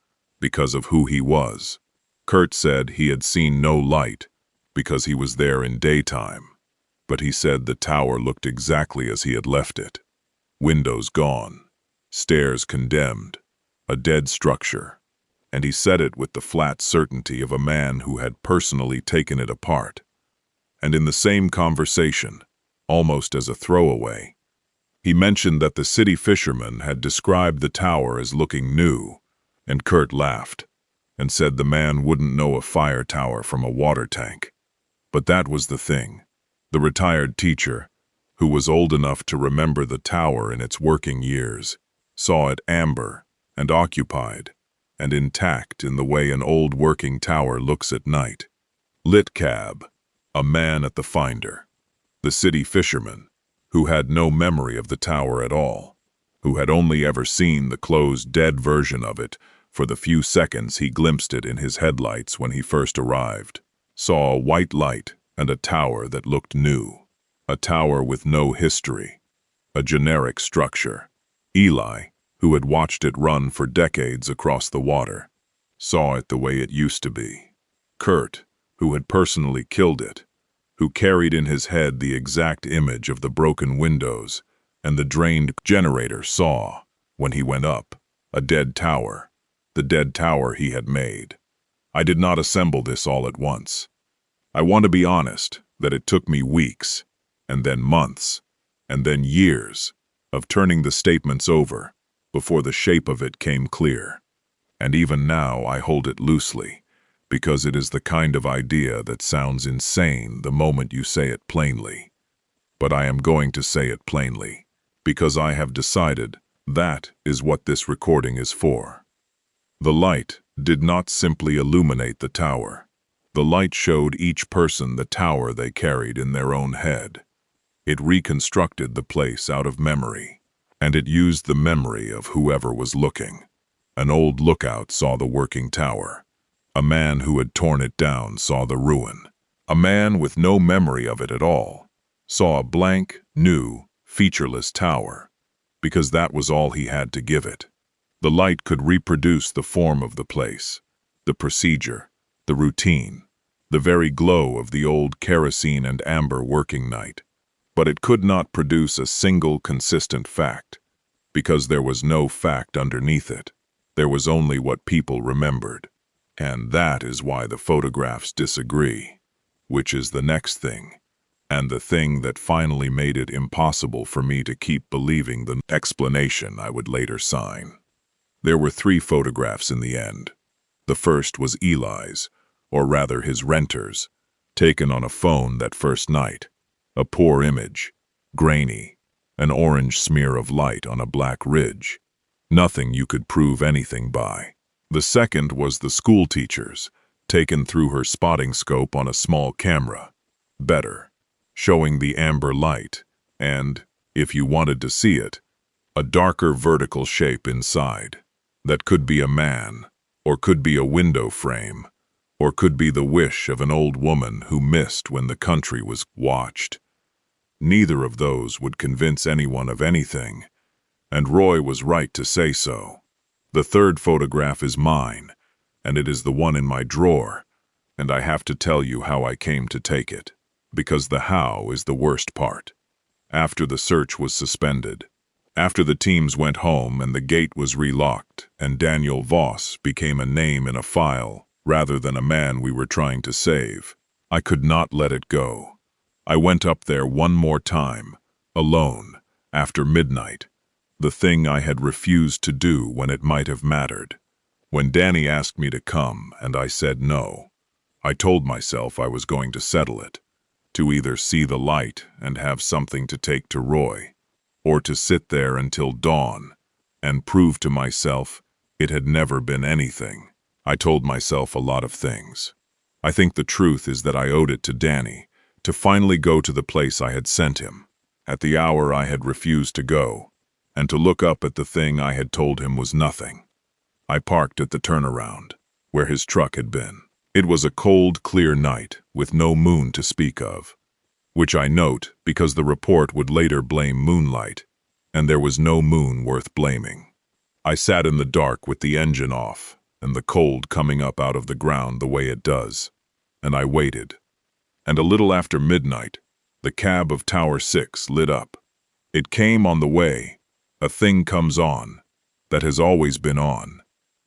A: because of who he was. Kurt said he had seen no light because he was there in daytime, but he said the tower looked exactly as he had left it. Windows gone, stairs condemned, a dead structure, and he said it with the flat certainty of a man who had personally taken it apart. And in the same conversation, almost as a throwaway, he mentioned that the city fisherman had described the tower as looking new, and Kurt laughed and said the man wouldn't know a fire tower from a water tank. But that was the thing. The retired teacher, who was old enough to remember the tower in its working years, saw it amber and occupied and intact in the way an old working tower looks at night. Lit cab, a man at the finder, the city fisherman, who had no memory of the tower at all, who had only ever seen the closed, dead version of it for the few seconds he glimpsed it in his headlights when he first arrived, saw a white light and a tower that looked new, a tower with no history, a generic structure. Eli, who had watched it run for decades across the water, saw it the way it used to be. Kurt, who had personally killed it, who carried in his head the exact image of the broken windows and the drained generator, saw, when he went up, a dead tower, the dead tower he had made. I did not assemble this all at once. I want to be honest that it took me weeks, and then months, and then years of turning the statements over before the shape of it came clear. And even now I hold it loosely, because it is the kind of idea that sounds insane the moment you say it plainly. But I am going to say it plainly, because I have decided that is what this recording is for. The light did not simply illuminate the tower. The light showed each person the tower they carried in their own head. It reconstructed the place out of memory, and it used the memory of whoever was looking. An old lookout saw the working tower. A man who had torn it down saw the ruin. A man with no memory of it at all saw a blank, new, featureless tower, because that was all he had to give it. The light could reproduce the form of the place, the procedure, the routine, the very glow of the old kerosene and amber working night. But it could not produce a single consistent fact, because there was no fact underneath it. There was only what people remembered. And that is why the photographs disagree, which is the next thing, and the thing that finally made it impossible for me to keep believing the explanation I would later sign. There were 3 photographs in the end. The first was Eli's, or rather his renter's, taken on a phone that first night. A poor image, grainy, an orange smear of light on a black ridge. Nothing you could prove anything by. The second was the school teacher's, taken through her spotting scope on a small camera. Better, showing the amber light, and, if you wanted to see it, a darker vertical shape inside. That could be a man, or could be a window frame, or could be the wish of an old woman who missed when the country was watched. Neither of those would convince anyone of anything, and Roy was right to say so. The third photograph is mine, and it is the one in my drawer, and I have to tell you how I came to take it, because the how is the worst part. After the search was suspended, after the teams went home and the gate was relocked, and Daniel Voss became a name in a file rather than a man we were trying to save, I could not let it go. I went up there one more time, alone, after midnight, The thing I had refused to do when it might have mattered. When Danny asked me to come and I said no, I told myself I was going to settle it, to either see the light and have something to take to Roy, or to sit there until dawn and prove to myself it had never been anything. I told myself a lot of things. I think the truth is that I owed it to Danny to finally go to the place I had sent him, at the hour I had refused to go, and to look up at the thing I had told him was nothing. I parked at the turnaround, where his truck had been. It was a cold, clear night with no moon to speak of, which I note because the report would later blame moonlight, and there was no moon worth blaming. I sat in the dark with the engine off and the cold coming up out of the ground the way it does, and I waited. And a little after midnight, the cab of Tower 6 lit up. It came on the way. A thing comes on that has always been on,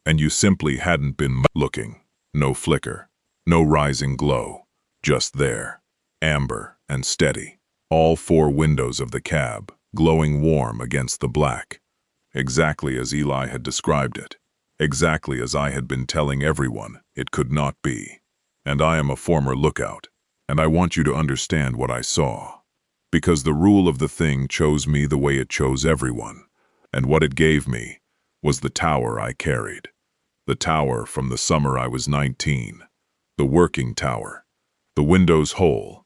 A: and you simply hadn't been looking. No flicker, no rising glow, just there, amber and steady. All four windows of the cab glowing warm against the black, exactly as Eli had described it, exactly as I had been telling everyone it could not be. And I am a former lookout, and I want you to understand what I saw, because the rule of the thing chose me the way it chose everyone, and what it gave me was the tower I carried. The tower from the summer I was 19, the working tower, the windows whole,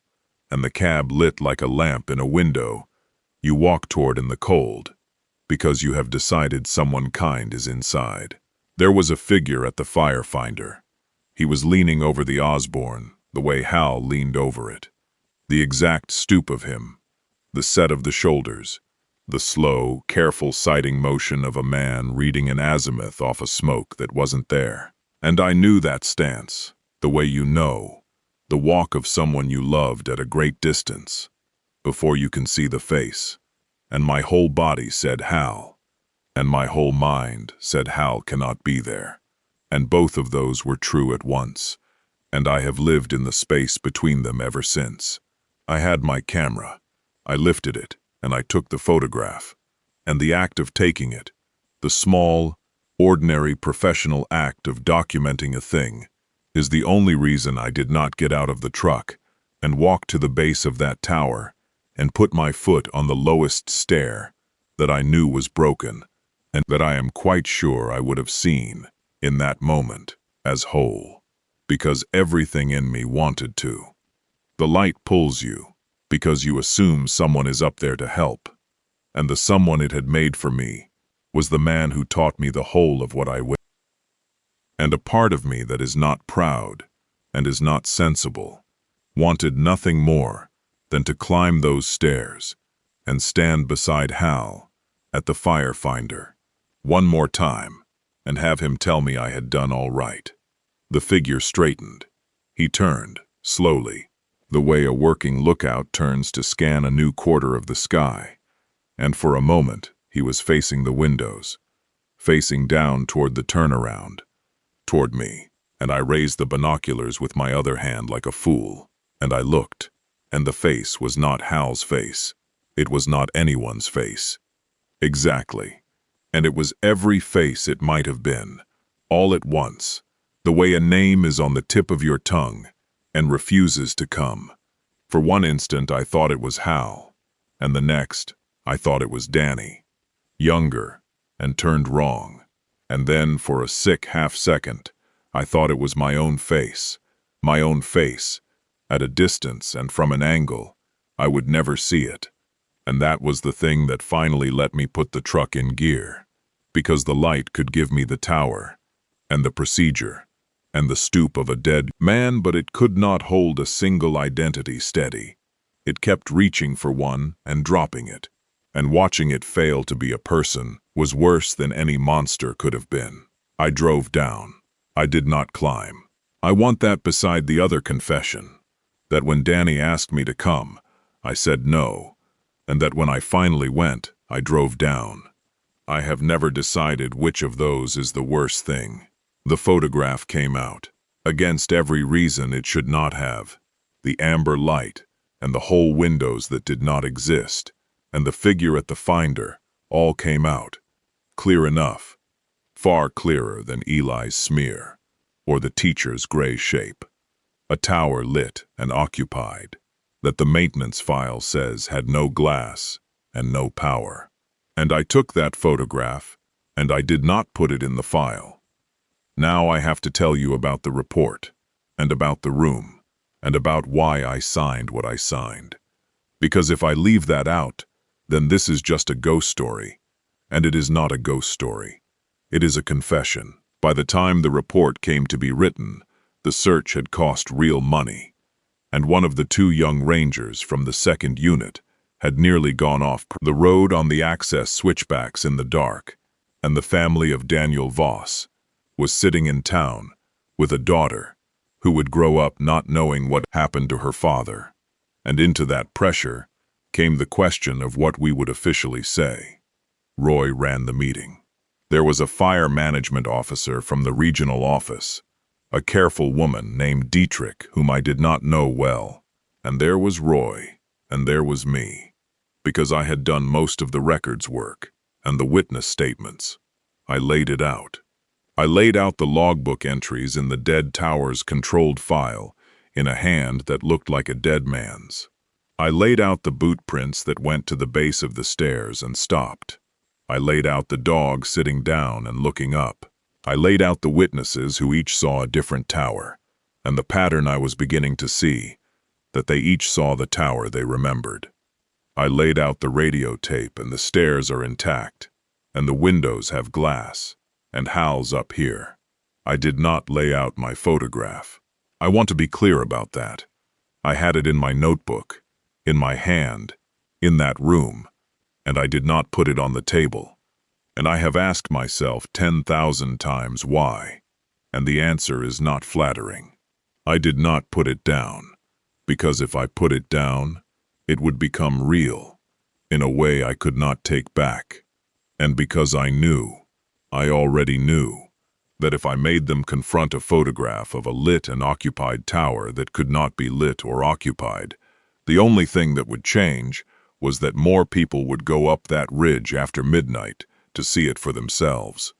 A: and the cab lit like a lamp in a window you walk toward in the cold, because you have decided someone kind is inside. There was a figure at the fire finder. He was leaning over the Osborne, the way Hal leaned over it. The exact stoop of him, the set of the shoulders, the slow, careful sighting motion of a man reading an azimuth off a smoke that wasn't there. And I knew that stance, the way you know, the walk of someone you loved at a great distance, before you can see the face. And my whole body said Hal, and my whole mind said Hal cannot be there. And both of those were true at once, and I have lived in the space between them ever since. I had my camera. I lifted it, and I took the photograph. And the act of taking it, the small, ordinary professional act of documenting a thing, is the only reason I did not get out of the truck and walk to the base of that tower and put my foot on the lowest stair that I knew was broken, and that I am quite sure I would have seen, in that moment, as whole, because everything in me wanted to. The light pulls you, because you assume someone is up there to help, and the someone it had made for me was the man who taught me the whole of what I wished. And a part of me that is not proud and is not sensible wanted nothing more than to climb those stairs and stand beside Hal at the fire finder one more time and have him tell me I had done all right. The figure straightened. He turned, slowly, the way a working lookout turns to scan a new quarter of the sky, and for a moment he was facing the windows, facing down toward the turnaround, toward me, and I raised the binoculars with my other hand like a fool, and I looked, and the face was not Hal's face. It was not anyone's face. Exactly. And it was every face it might have been, all at once, the way a name is on the tip of your tongue and refuses to come. For one instant I thought it was Hal, and the next I thought it was Danny, younger and turned wrong, and then for a sick half-second I thought it was my own face, at a distance and from an angle I would never see it. And that was the thing that finally let me put the truck in gear, because the light could give me the tower, and the procedure, and the stoop of a dead man, but it could not hold a single identity steady. It kept reaching for one and dropping it, and watching it fail to be a person was worse than any monster could have been. I drove down. I did not climb. I want that beside the other confession, that when Danny asked me to come, I said no, and that when I finally went, I drove down. I have never decided which of those is the worst thing. The photograph came out, against every reason it should not have. The amber light, and the whole windows that did not exist, and the figure at the finder, all came out, clear enough, far clearer than Eli's smear, or the teacher's gray shape. A tower lit and occupied, that the maintenance file says had no glass and no power. And I took that photograph, and I did not put it in the file. Now I have to tell you about the report, and about the room, and about why I signed what I signed. Because if I leave that out, then this is just a ghost story, and it is not a ghost story. It is a confession. By the time the report came to be written, the search had cost real money, and one of the two young rangers from the 2nd unit had nearly gone off the road on the access switchbacks in the dark, and the family of Daniel Voss was sitting in town with a daughter who would grow up not knowing what happened to her father. And into that pressure came the question of what we would officially say. Roy ran the meeting. There was a fire management officer from the regional office, a careful woman named Dietrich whom I did not know well, and there was Roy, and there was me, because I had done most of the records work and the witness statements. I laid it out. I laid out the logbook entries in the dead tower's controlled file in a hand that looked like a dead man's. I laid out the boot prints that went to the base of the stairs and stopped. I laid out the dog sitting down and looking up. I laid out the witnesses who each saw a different tower, and the pattern I was beginning to see, that they each saw the tower they remembered. I laid out the radio tape, and the stairs are intact, and the windows have glass, and Hal's up here. I did not lay out my photograph. I want to be clear about that. I had it in my notebook, in my hand, in that room, and I did not put it on the table. And I have asked myself 10,000 times why, and the answer is not flattering. I did not put it down, because if I put it down, it would become real, in a way I could not take back. And because I already knew, that if I made them confront a photograph of a lit and occupied tower that could not be lit or occupied, the only thing that would change was that more people would go up that ridge after midnight to see it for themselves.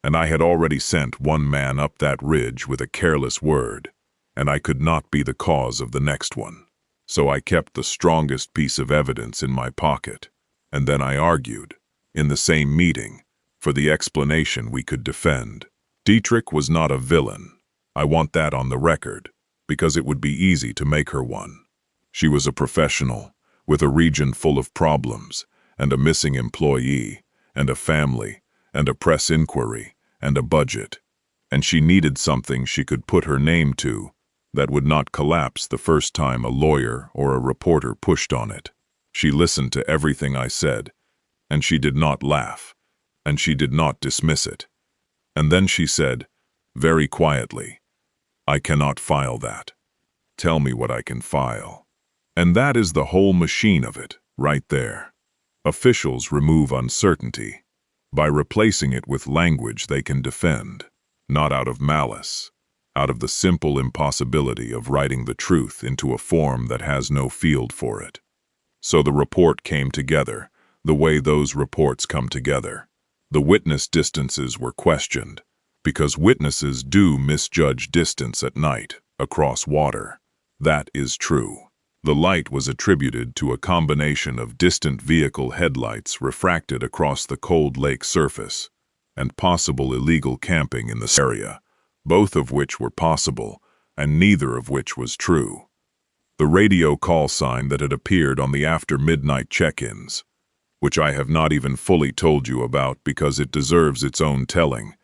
A: And I had already sent one man up that ridge with a careless word, and I could not be the cause of the next one. So I kept the strongest piece of evidence in my pocket, and then I argued, in the same meeting, for the explanation we could defend. Dietrich was not a villain. I want that on the record, because it would be easy to make her one. She was a professional, with a region full of problems, and a missing employee, and a family, and a press inquiry, and a budget. And she needed something she could put her name to that would not collapse the first time a lawyer or a reporter pushed on it. She listened to everything I said, and she did not laugh, and she did not dismiss it. And then she said, very quietly, "I cannot file that. Tell me what I can file." And that is the whole machine of it, right there. Officials remove uncertainty by replacing it with language they can defend, not out of malice, out of the simple impossibility of writing the truth into a form that has no field for it. So the report came together, the way those reports come together. The witness distances were questioned, because witnesses do misjudge distance at night, across water. That is true. The light was attributed to a combination of distant vehicle headlights refracted across the cold lake surface, and possible illegal camping in the area, both of which were possible, and neither of which was true. The radio call sign that had appeared on the after-midnight check-ins, which I have not even fully told you about because it deserves its own telling,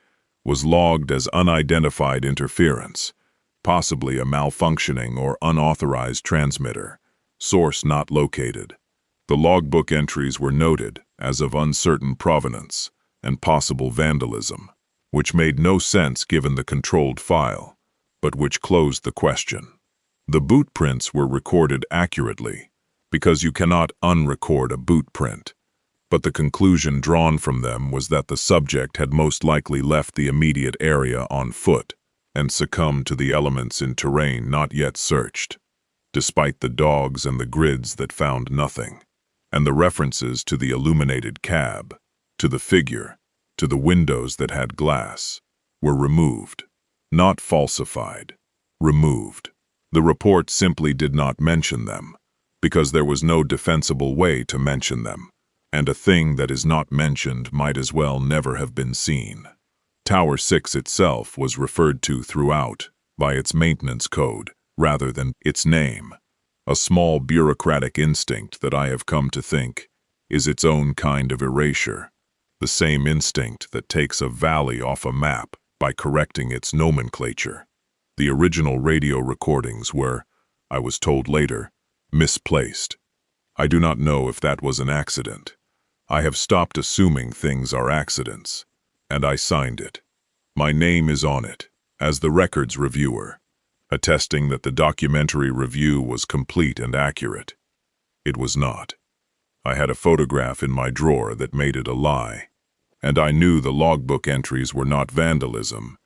A: was logged as unidentified interference, possibly a malfunctioning or unauthorized transmitter, source not located. The logbook entries were noted as of uncertain provenance and possible vandalism, which made no sense given the controlled file, but which closed the question. The boot prints were recorded accurately, because you cannot unrecord a boot print, but the conclusion drawn from them was that the subject had most likely left the immediate area on foot and succumbed to the elements in terrain not yet searched, despite the dogs and the grids that found nothing, and the references to the illuminated cab, to the figure, to the windows that had glass, were removed. Not falsified. Removed. The report simply did not mention them, because there was no defensible way to mention them, and a thing that is not mentioned might as well never have been seen. Tower 6 itself was referred to throughout by its maintenance code rather than its name, a small bureaucratic instinct that I have come to think is its own kind of erasure, the same instinct that takes a valley off a map by correcting its nomenclature. The original radio recordings were, I was told later, misplaced. I do not know if that was an accident. I have stopped assuming things are accidents, and I signed it. My name is on it, as the records reviewer, attesting that the documentary review was complete and accurate. It was not. I had a photograph in my drawer that made it a lie, and I knew the logbook entries were not vandalism,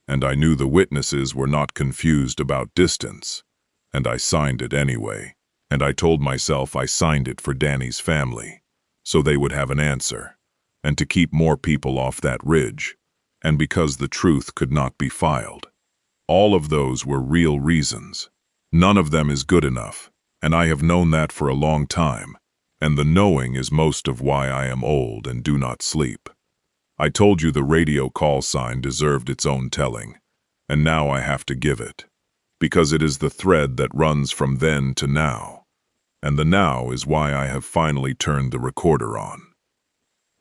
A: and I knew the witnesses were not confused about distance, and I signed it anyway, and I told myself I signed it for Danny's family, so they would have an answer, and to keep more people off that ridge, and because the truth could not be filed. All of those were real reasons. None of them is good enough, and I have known that for a long time, and the knowing is most of why I am old and do not sleep. I told you the radio call sign deserved its own telling, and now I have to give it, because it is the thread that runs from then to now, and the now is why I have finally turned the recorder on.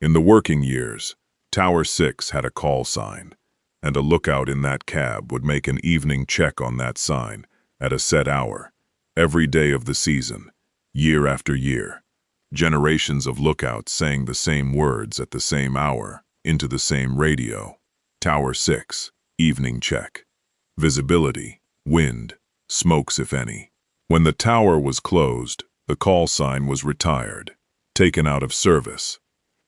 A: In the working years, Tower 6 had a call sign, and a lookout in that cab would make an evening check on that sign at a set hour, every day of the season, year after year. Generations of lookouts saying the same words at the same hour, into the same radio. Tower 6, evening check. Visibility, wind, smokes if any. When the tower was closed, the call sign was retired, taken out of service,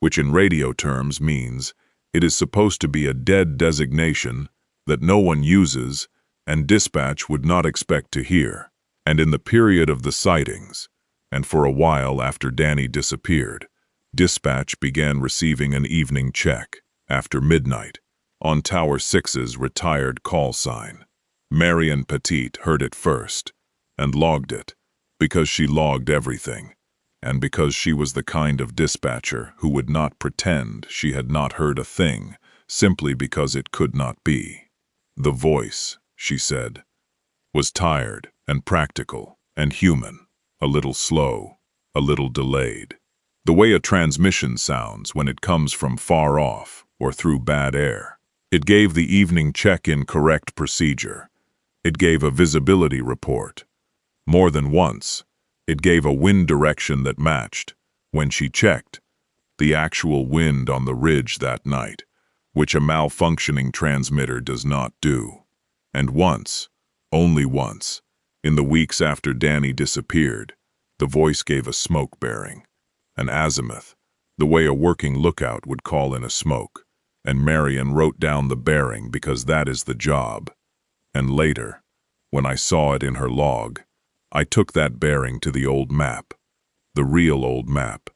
A: which in radio terms means it is supposed to be a dead designation that no one uses and dispatch would not expect to hear. And in the period of the sightings, and for a while after Danny disappeared, dispatch began receiving an evening check, after midnight, on Tower 6's retired call sign. Marion Petit heard it first, and logged it, because she logged everything, and because she was the kind of dispatcher who would not pretend she had not heard a thing, simply because it could not be. The voice, she said, was tired and practical and human, a little slow, a little delayed. The way a transmission sounds when it comes from far off or through bad air. It gave the evening check-in correct procedure. It gave a visibility report. More than once, it gave a wind direction that matched, when she checked, the actual wind on the ridge that night, which a malfunctioning transmitter does not do. And once, only once, in the weeks after Danny disappeared, the voice gave a smoke bearing, an azimuth, the way a working lookout would call in a smoke, and Marion wrote down the bearing because that is the job. And later, when I saw it in her log, I took that bearing to the old map, the real old map,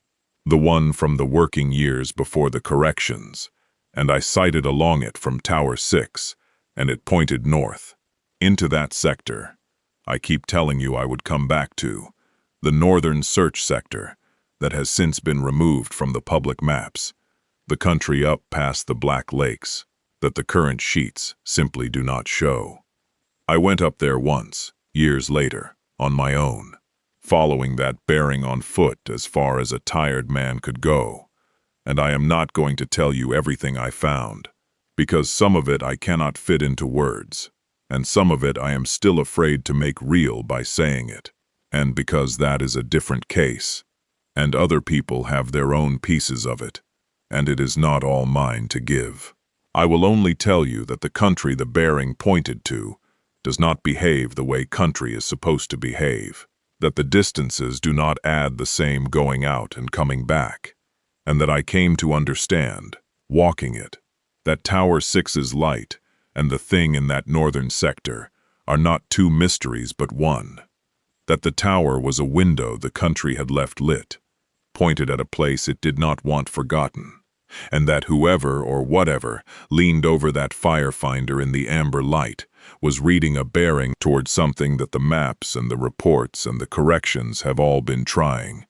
A: the one from the working years before the corrections, and I sighted along it from Tower 6, and it pointed north, into that sector I keep telling you I would come back to, the northern search sector that has since been removed from the public maps, the country up past the Black Lakes that the current sheets simply do not show. I went up there once, years later, on my own, following that bearing on foot as far as a tired man could go, and I am not going to tell you everything I found, because some of it I cannot fit into words, and some of it I am still afraid to make real by saying it, and because that is a different case, and other people have their own pieces of it, and it is not all mine to give. I will only tell you that the country the bearing pointed to does not behave the way country is supposed to behave, that the distances do not add the same going out and coming back, and that I came to understand, walking it, that Tower 6's light and the thing in that northern sector are not two mysteries but one, that the tower was a window the country had left lit, pointed at a place it did not want forgotten, and that whoever or whatever leaned over that firefinder in the amber light was reading a bearing toward something that the maps and the reports and the corrections have all been trying,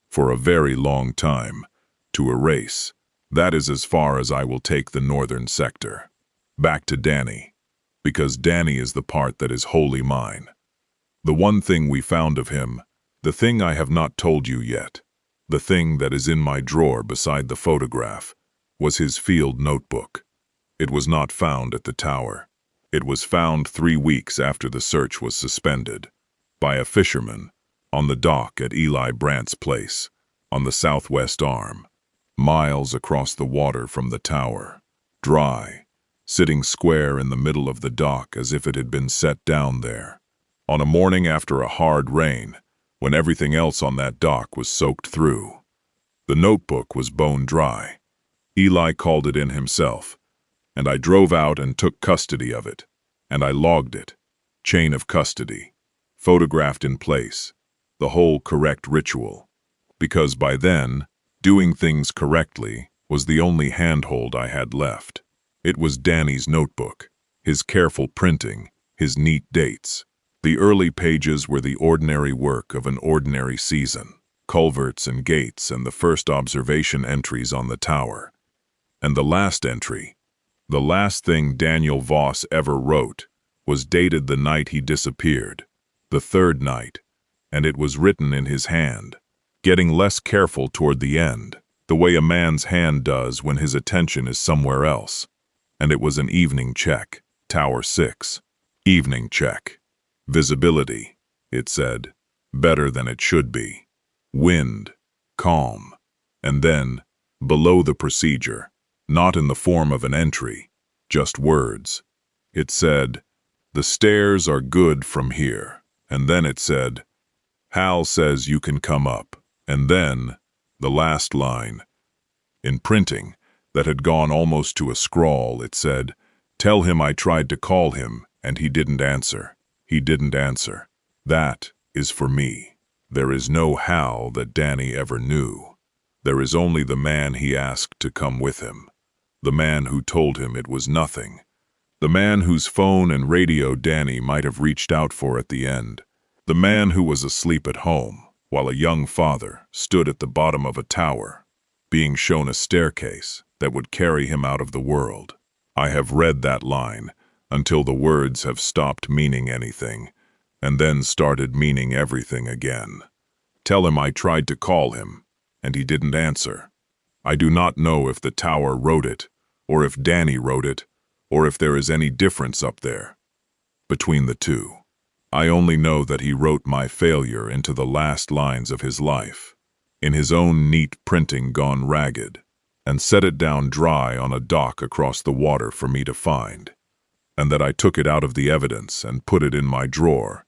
A: for a very long time, to erase. That is as far as I will take the northern sector. Back to Danny, because Danny is the part that is wholly mine. The one thing we found of him, the thing I have not told you yet, the thing that is in my drawer beside the photograph, was his field notebook. It was not found at the tower. It was found 3 weeks after the search was suspended, by a fisherman, on the dock at Eli Brandt's place, on the southwest arm, miles across the water from the tower, dry, sitting square in the middle of the dock as if it had been set down there. On a morning after a hard rain, when everything else on that dock was soaked through. The notebook was bone dry. Eli called it in himself, and I drove out and took custody of it, and I logged it. Chain of custody. Photographed in place. The whole correct ritual. Because by then, doing things correctly was the only handhold I had left. It was Danny's notebook, his careful printing, his neat dates. The early pages were the ordinary work of an ordinary season, culverts and gates and the first observation entries on the tower. And the last entry, the last thing Daniel Voss ever wrote, was dated the night he disappeared, the third night, and it was written in his hand, getting less careful toward the end, the way a man's hand does when his attention is somewhere else. And it was an evening check, Tower 6. Evening check. Visibility, it said, better than it should be. Wind, calm. And then, below the procedure, not in the form of an entry, just words. It said, "The stairs are good from here." And then it said, "Hal says you can come up." And then, the last line. In printing, that had gone almost to a scrawl, it said, "Tell him I tried to call him, and he didn't answer. He didn't answer. That is for me. There is no Hal that Danny ever knew. There is only the man he asked to come with him. The man who told him it was nothing. The man whose phone and radio Danny might have reached out for at the end. The man who was asleep at home, while a young father stood at the bottom of a tower, being shown a staircase that would carry him out of the world. I have read that line until the words have stopped meaning anything, and then started meaning everything again. Tell him I tried to call him, and he didn't answer. I do not know if the tower wrote it, or if Danny wrote it, or if there is any difference up there between the two. I only know that he wrote my failure into the last lines of his life, in his own neat printing gone ragged, and set it down dry on a dock across the water for me to find, and that I took it out of the evidence and put it in my drawer,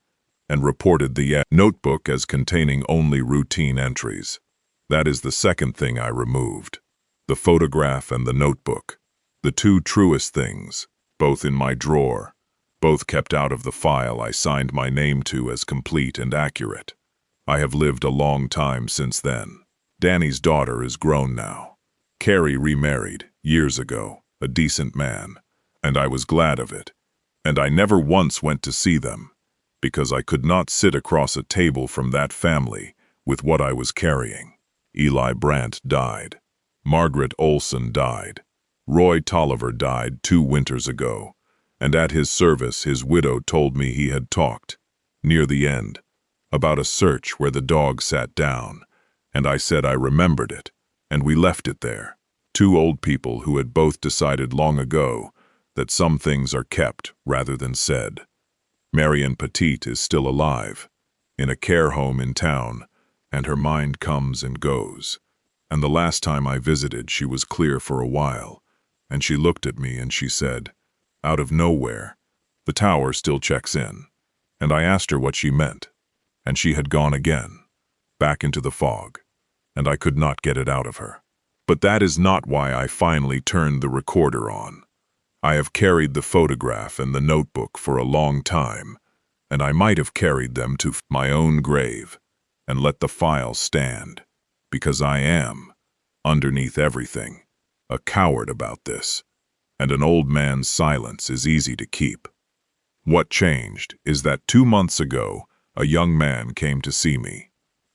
A: and reported the notebook as containing only routine entries. That is the second thing I removed. The photograph and the notebook. The two truest things, both in my drawer, both kept out of the file I signed my name to as complete and accurate. I have lived a long time since then. Danny's daughter is grown now. Carrie remarried, years ago, a decent man, and I was glad of it. And I never once went to see them, because I could not sit across a table from that family with what I was carrying. Eli Brandt died. Margaret Olson died. Roy Tolliver died 2 winters ago, and at his service his widow told me he had talked, near the end, about a search where the dog sat down, and I said I remembered it, and we left it there. 2 old people who had both decided long ago that some things are kept rather than said. Marion Petite is still alive, in a care home in town, and her mind comes and goes. And the last time I visited, she was clear for a while, and she looked at me and she said, out of nowhere, "The tower still checks in." And I asked her what she meant, and she had gone again, back into the fog, and I could not get it out of her. But that is not why I finally turned the recorder on. I have carried the photograph and the notebook for a long time, and I might have carried them to my own grave and let the file stand, because I am, underneath everything, a coward about this, and an old man's silence is easy to keep. What changed is that 2 months ago, a young man came to see me.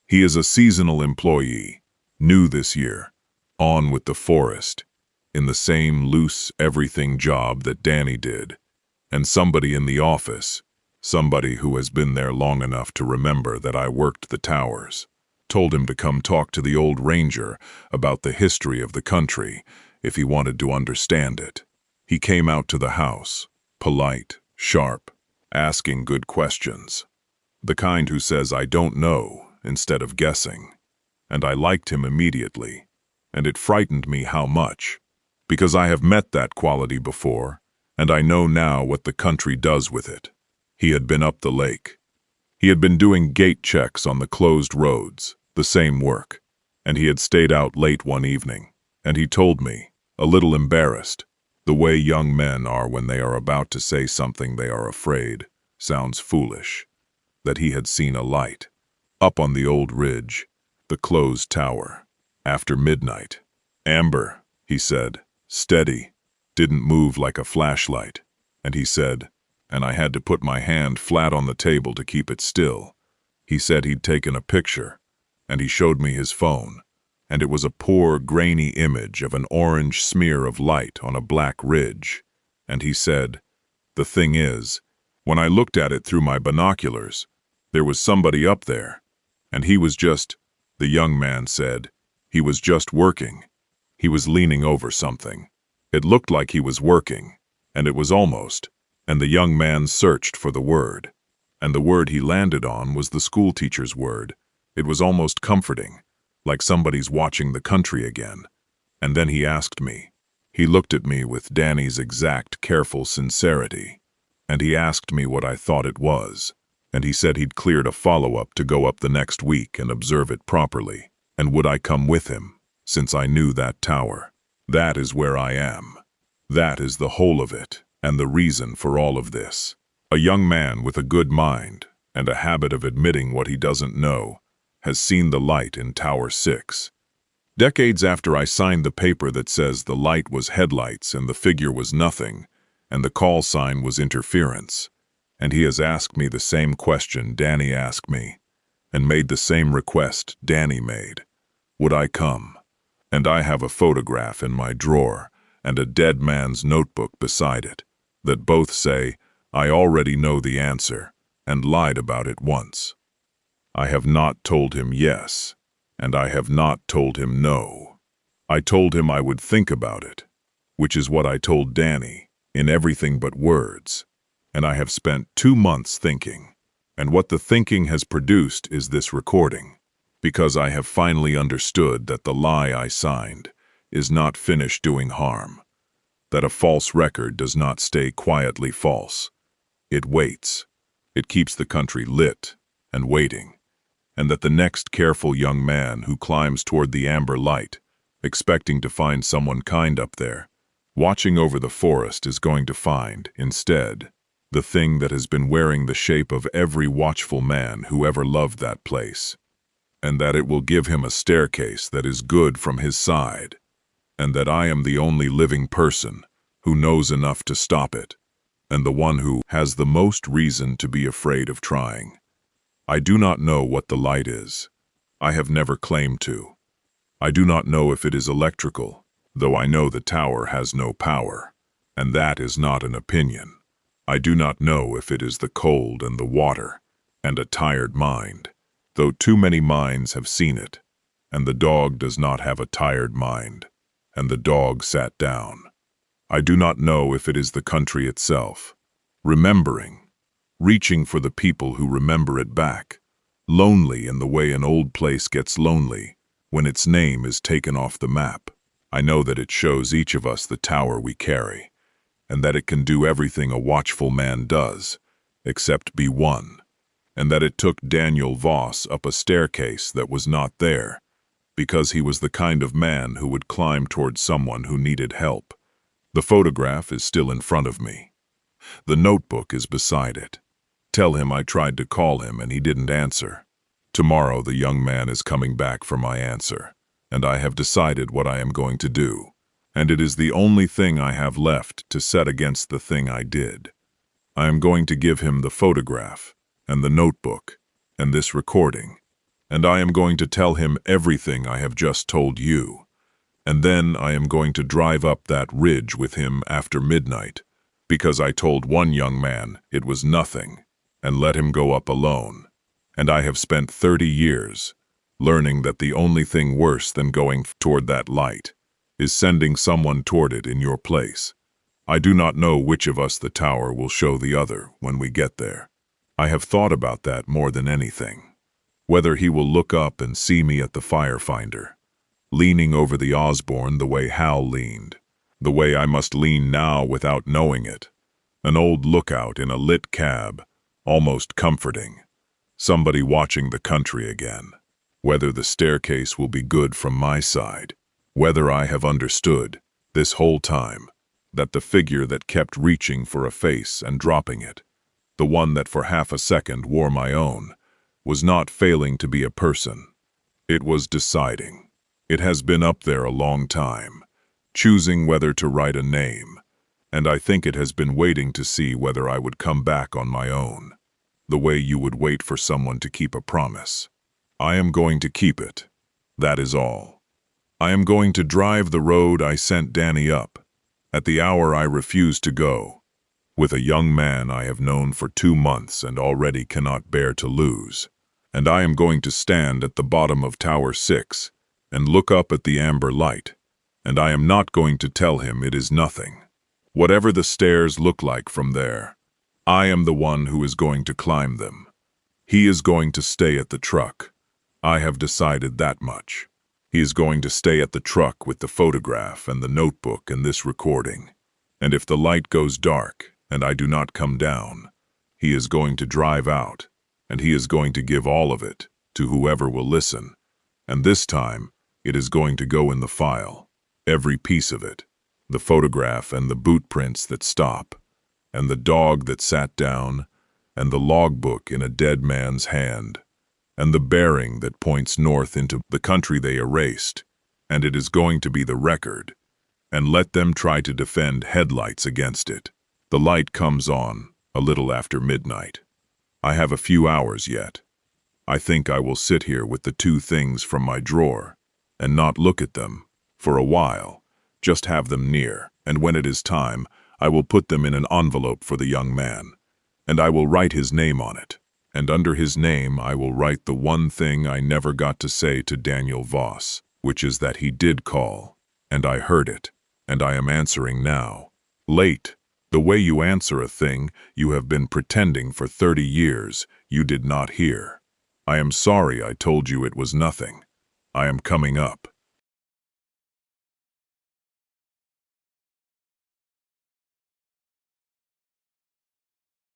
A: He is a seasonal employee, new this year, on with the forest, in the same loose everything job that Danny did, and somebody in the office, somebody who has been there long enough to remember that I worked the towers, told him to come talk to the old ranger about the history of the country if he wanted to understand it. He came out to the house, polite, sharp, asking good questions. The kind who says I don't know instead of guessing. And I liked him immediately, and it frightened me how much, because I have met that quality before, and I know now what the country does with it. He had been up the lake. He had been doing gate checks on the closed roads, the same work, and he had stayed out late one evening, and he told me, a little embarrassed, the way young men are when they are about to say something they are afraid sounds foolish, that he had seen a light, up on the old ridge, the closed tower, after midnight. Amber, he said, steady, didn't move like a flashlight, and he said, and I had to put my hand flat on the table to keep it still. He said he'd taken a picture, and he showed me his phone, and it was a poor, grainy image of an orange smear of light on a black ridge, and he said, the thing is, when I looked at it through my binoculars, there was somebody up there, and he was just, the young man said, he was just working. He was leaning over something. It looked like he was working, and it was almost, and the young man searched for the word, and the word he landed on was the schoolteacher's word. It was almost comforting, like somebody's watching the country again. And then he asked me. He looked at me with Danny's exact, careful sincerity, and he asked me what I thought it was, and he said he'd cleared a follow-up to go up the next week and observe it properly, and would I come with him, since I knew that tower. That is where I am. That is the whole of it, and the reason for all of this. A young man with a good mind, and a habit of admitting what he doesn't know, has seen the light in Tower 6. Decades after I signed the paper that says the light was headlights and the figure was nothing, and the call sign was interference, and he has asked me the same question Danny asked me, and made the same request Danny made. Would I come? And I have a photograph in my drawer and a dead man's notebook beside it, that both say, I already know the answer, and lied about it once. I have not told him yes, and I have not told him no. I told him I would think about it, which is what I told Danny, in everything but words, and I have spent 2 months thinking, and what the thinking has produced is this recording, because I have finally understood that the lie I signed is not finished doing harm, that a false record does not stay quietly false. It waits. It keeps the country lit and waiting, and that the next careful young man who climbs toward the amber light, expecting to find someone kind up there, watching over the forest, is going to find, instead, the thing that has been wearing the shape of every watchful man who ever loved that place, and that it will give him a staircase that is good from his side, and that I am the only living person who knows enough to stop it, and the one who has the most reason to be afraid of trying. I do not know what the light is. I have never claimed to. I do not know if it is electrical, though I know the tower has no power, and that is not an opinion. I do not know if it is the cold and the water, and a tired mind, though too many minds have seen it, and the dog does not have a tired mind, and the dog sat down. I do not know if it is the country itself, remembering, reaching for the people who remember it back, lonely in the way an old place gets lonely when its name is taken off the map. I know that it shows each of us the tower we carry, and that it can do everything a watchful man does, except be one, and that it took Daniel Voss up a staircase that was not there, because he was the kind of man who would climb toward someone who needed help. The photograph is still in front of me. The notebook is beside it. Tell him I tried to call him and he didn't answer. Tomorrow the young man is coming back for my answer, and I have decided what I am going to do, and it is the only thing I have left to set against the thing I did. I am going to give him the photograph, and the notebook, and this recording, and I am going to tell him everything I have just told you. And then I am going to drive up that ridge with him after midnight, because I told one young man it was nothing, and let him go up alone. And I have spent 30 years learning that the only thing worse than going toward that light is sending someone toward it in your place. I do not know which of us the tower will show the other when we get there. I have thought about that more than anything. Whether he will look up and see me at the firefinder, leaning over the Osborne the way Hal leaned, the way I must lean now without knowing it, an old lookout in a lit cab, almost comforting, somebody watching the country again, whether the staircase will be good from my side, whether I have understood, this whole time, that the figure that kept reaching for a face and dropping it, the one that for half a second wore my own, was not failing to be a person. It was deciding. It has been up there a long time, choosing whether to write a name, and I think it has been waiting to see whether I would come back on my own, the way you would wait for someone to keep a promise. I am going to keep it. That is all. I am going to drive the road I sent Danny up, at the hour I refused to go, with a young man I have known for 2 months and already cannot bear to lose. And I am going to stand at the bottom of Tower 6 and look up at the amber light, and I am not going to tell him it is nothing. Whatever the stairs look like from there, I am the one who is going to climb them. He is going to stay at the truck. I have decided that much. He is going to stay at the truck with the photograph and the notebook and this recording. And if the light goes dark and I do not come down, he is going to drive out, and he is going to give all of it to whoever will listen. And this time, it is going to go in the file, every piece of it, the photograph and the boot prints that stop, and the dog that sat down, and the logbook in a dead man's hand, and the bearing that points north into the country they erased, and it is going to be the record, and let them try to defend headlights against it. The light comes on a little after midnight. I have a few hours yet. I think I will sit here with the 2 things from my drawer, and not look at them, for a while, just have them near, and when it is time, I will put them in an envelope for the young man, and I will write his name on it. And under his name I will write the one thing I never got to say to Daniel Voss, which is that he did call, and I heard it, and I am answering now. Late. The way you answer a thing you have been pretending for 30 years you did not hear. I am sorry I told you it was nothing. I am coming up.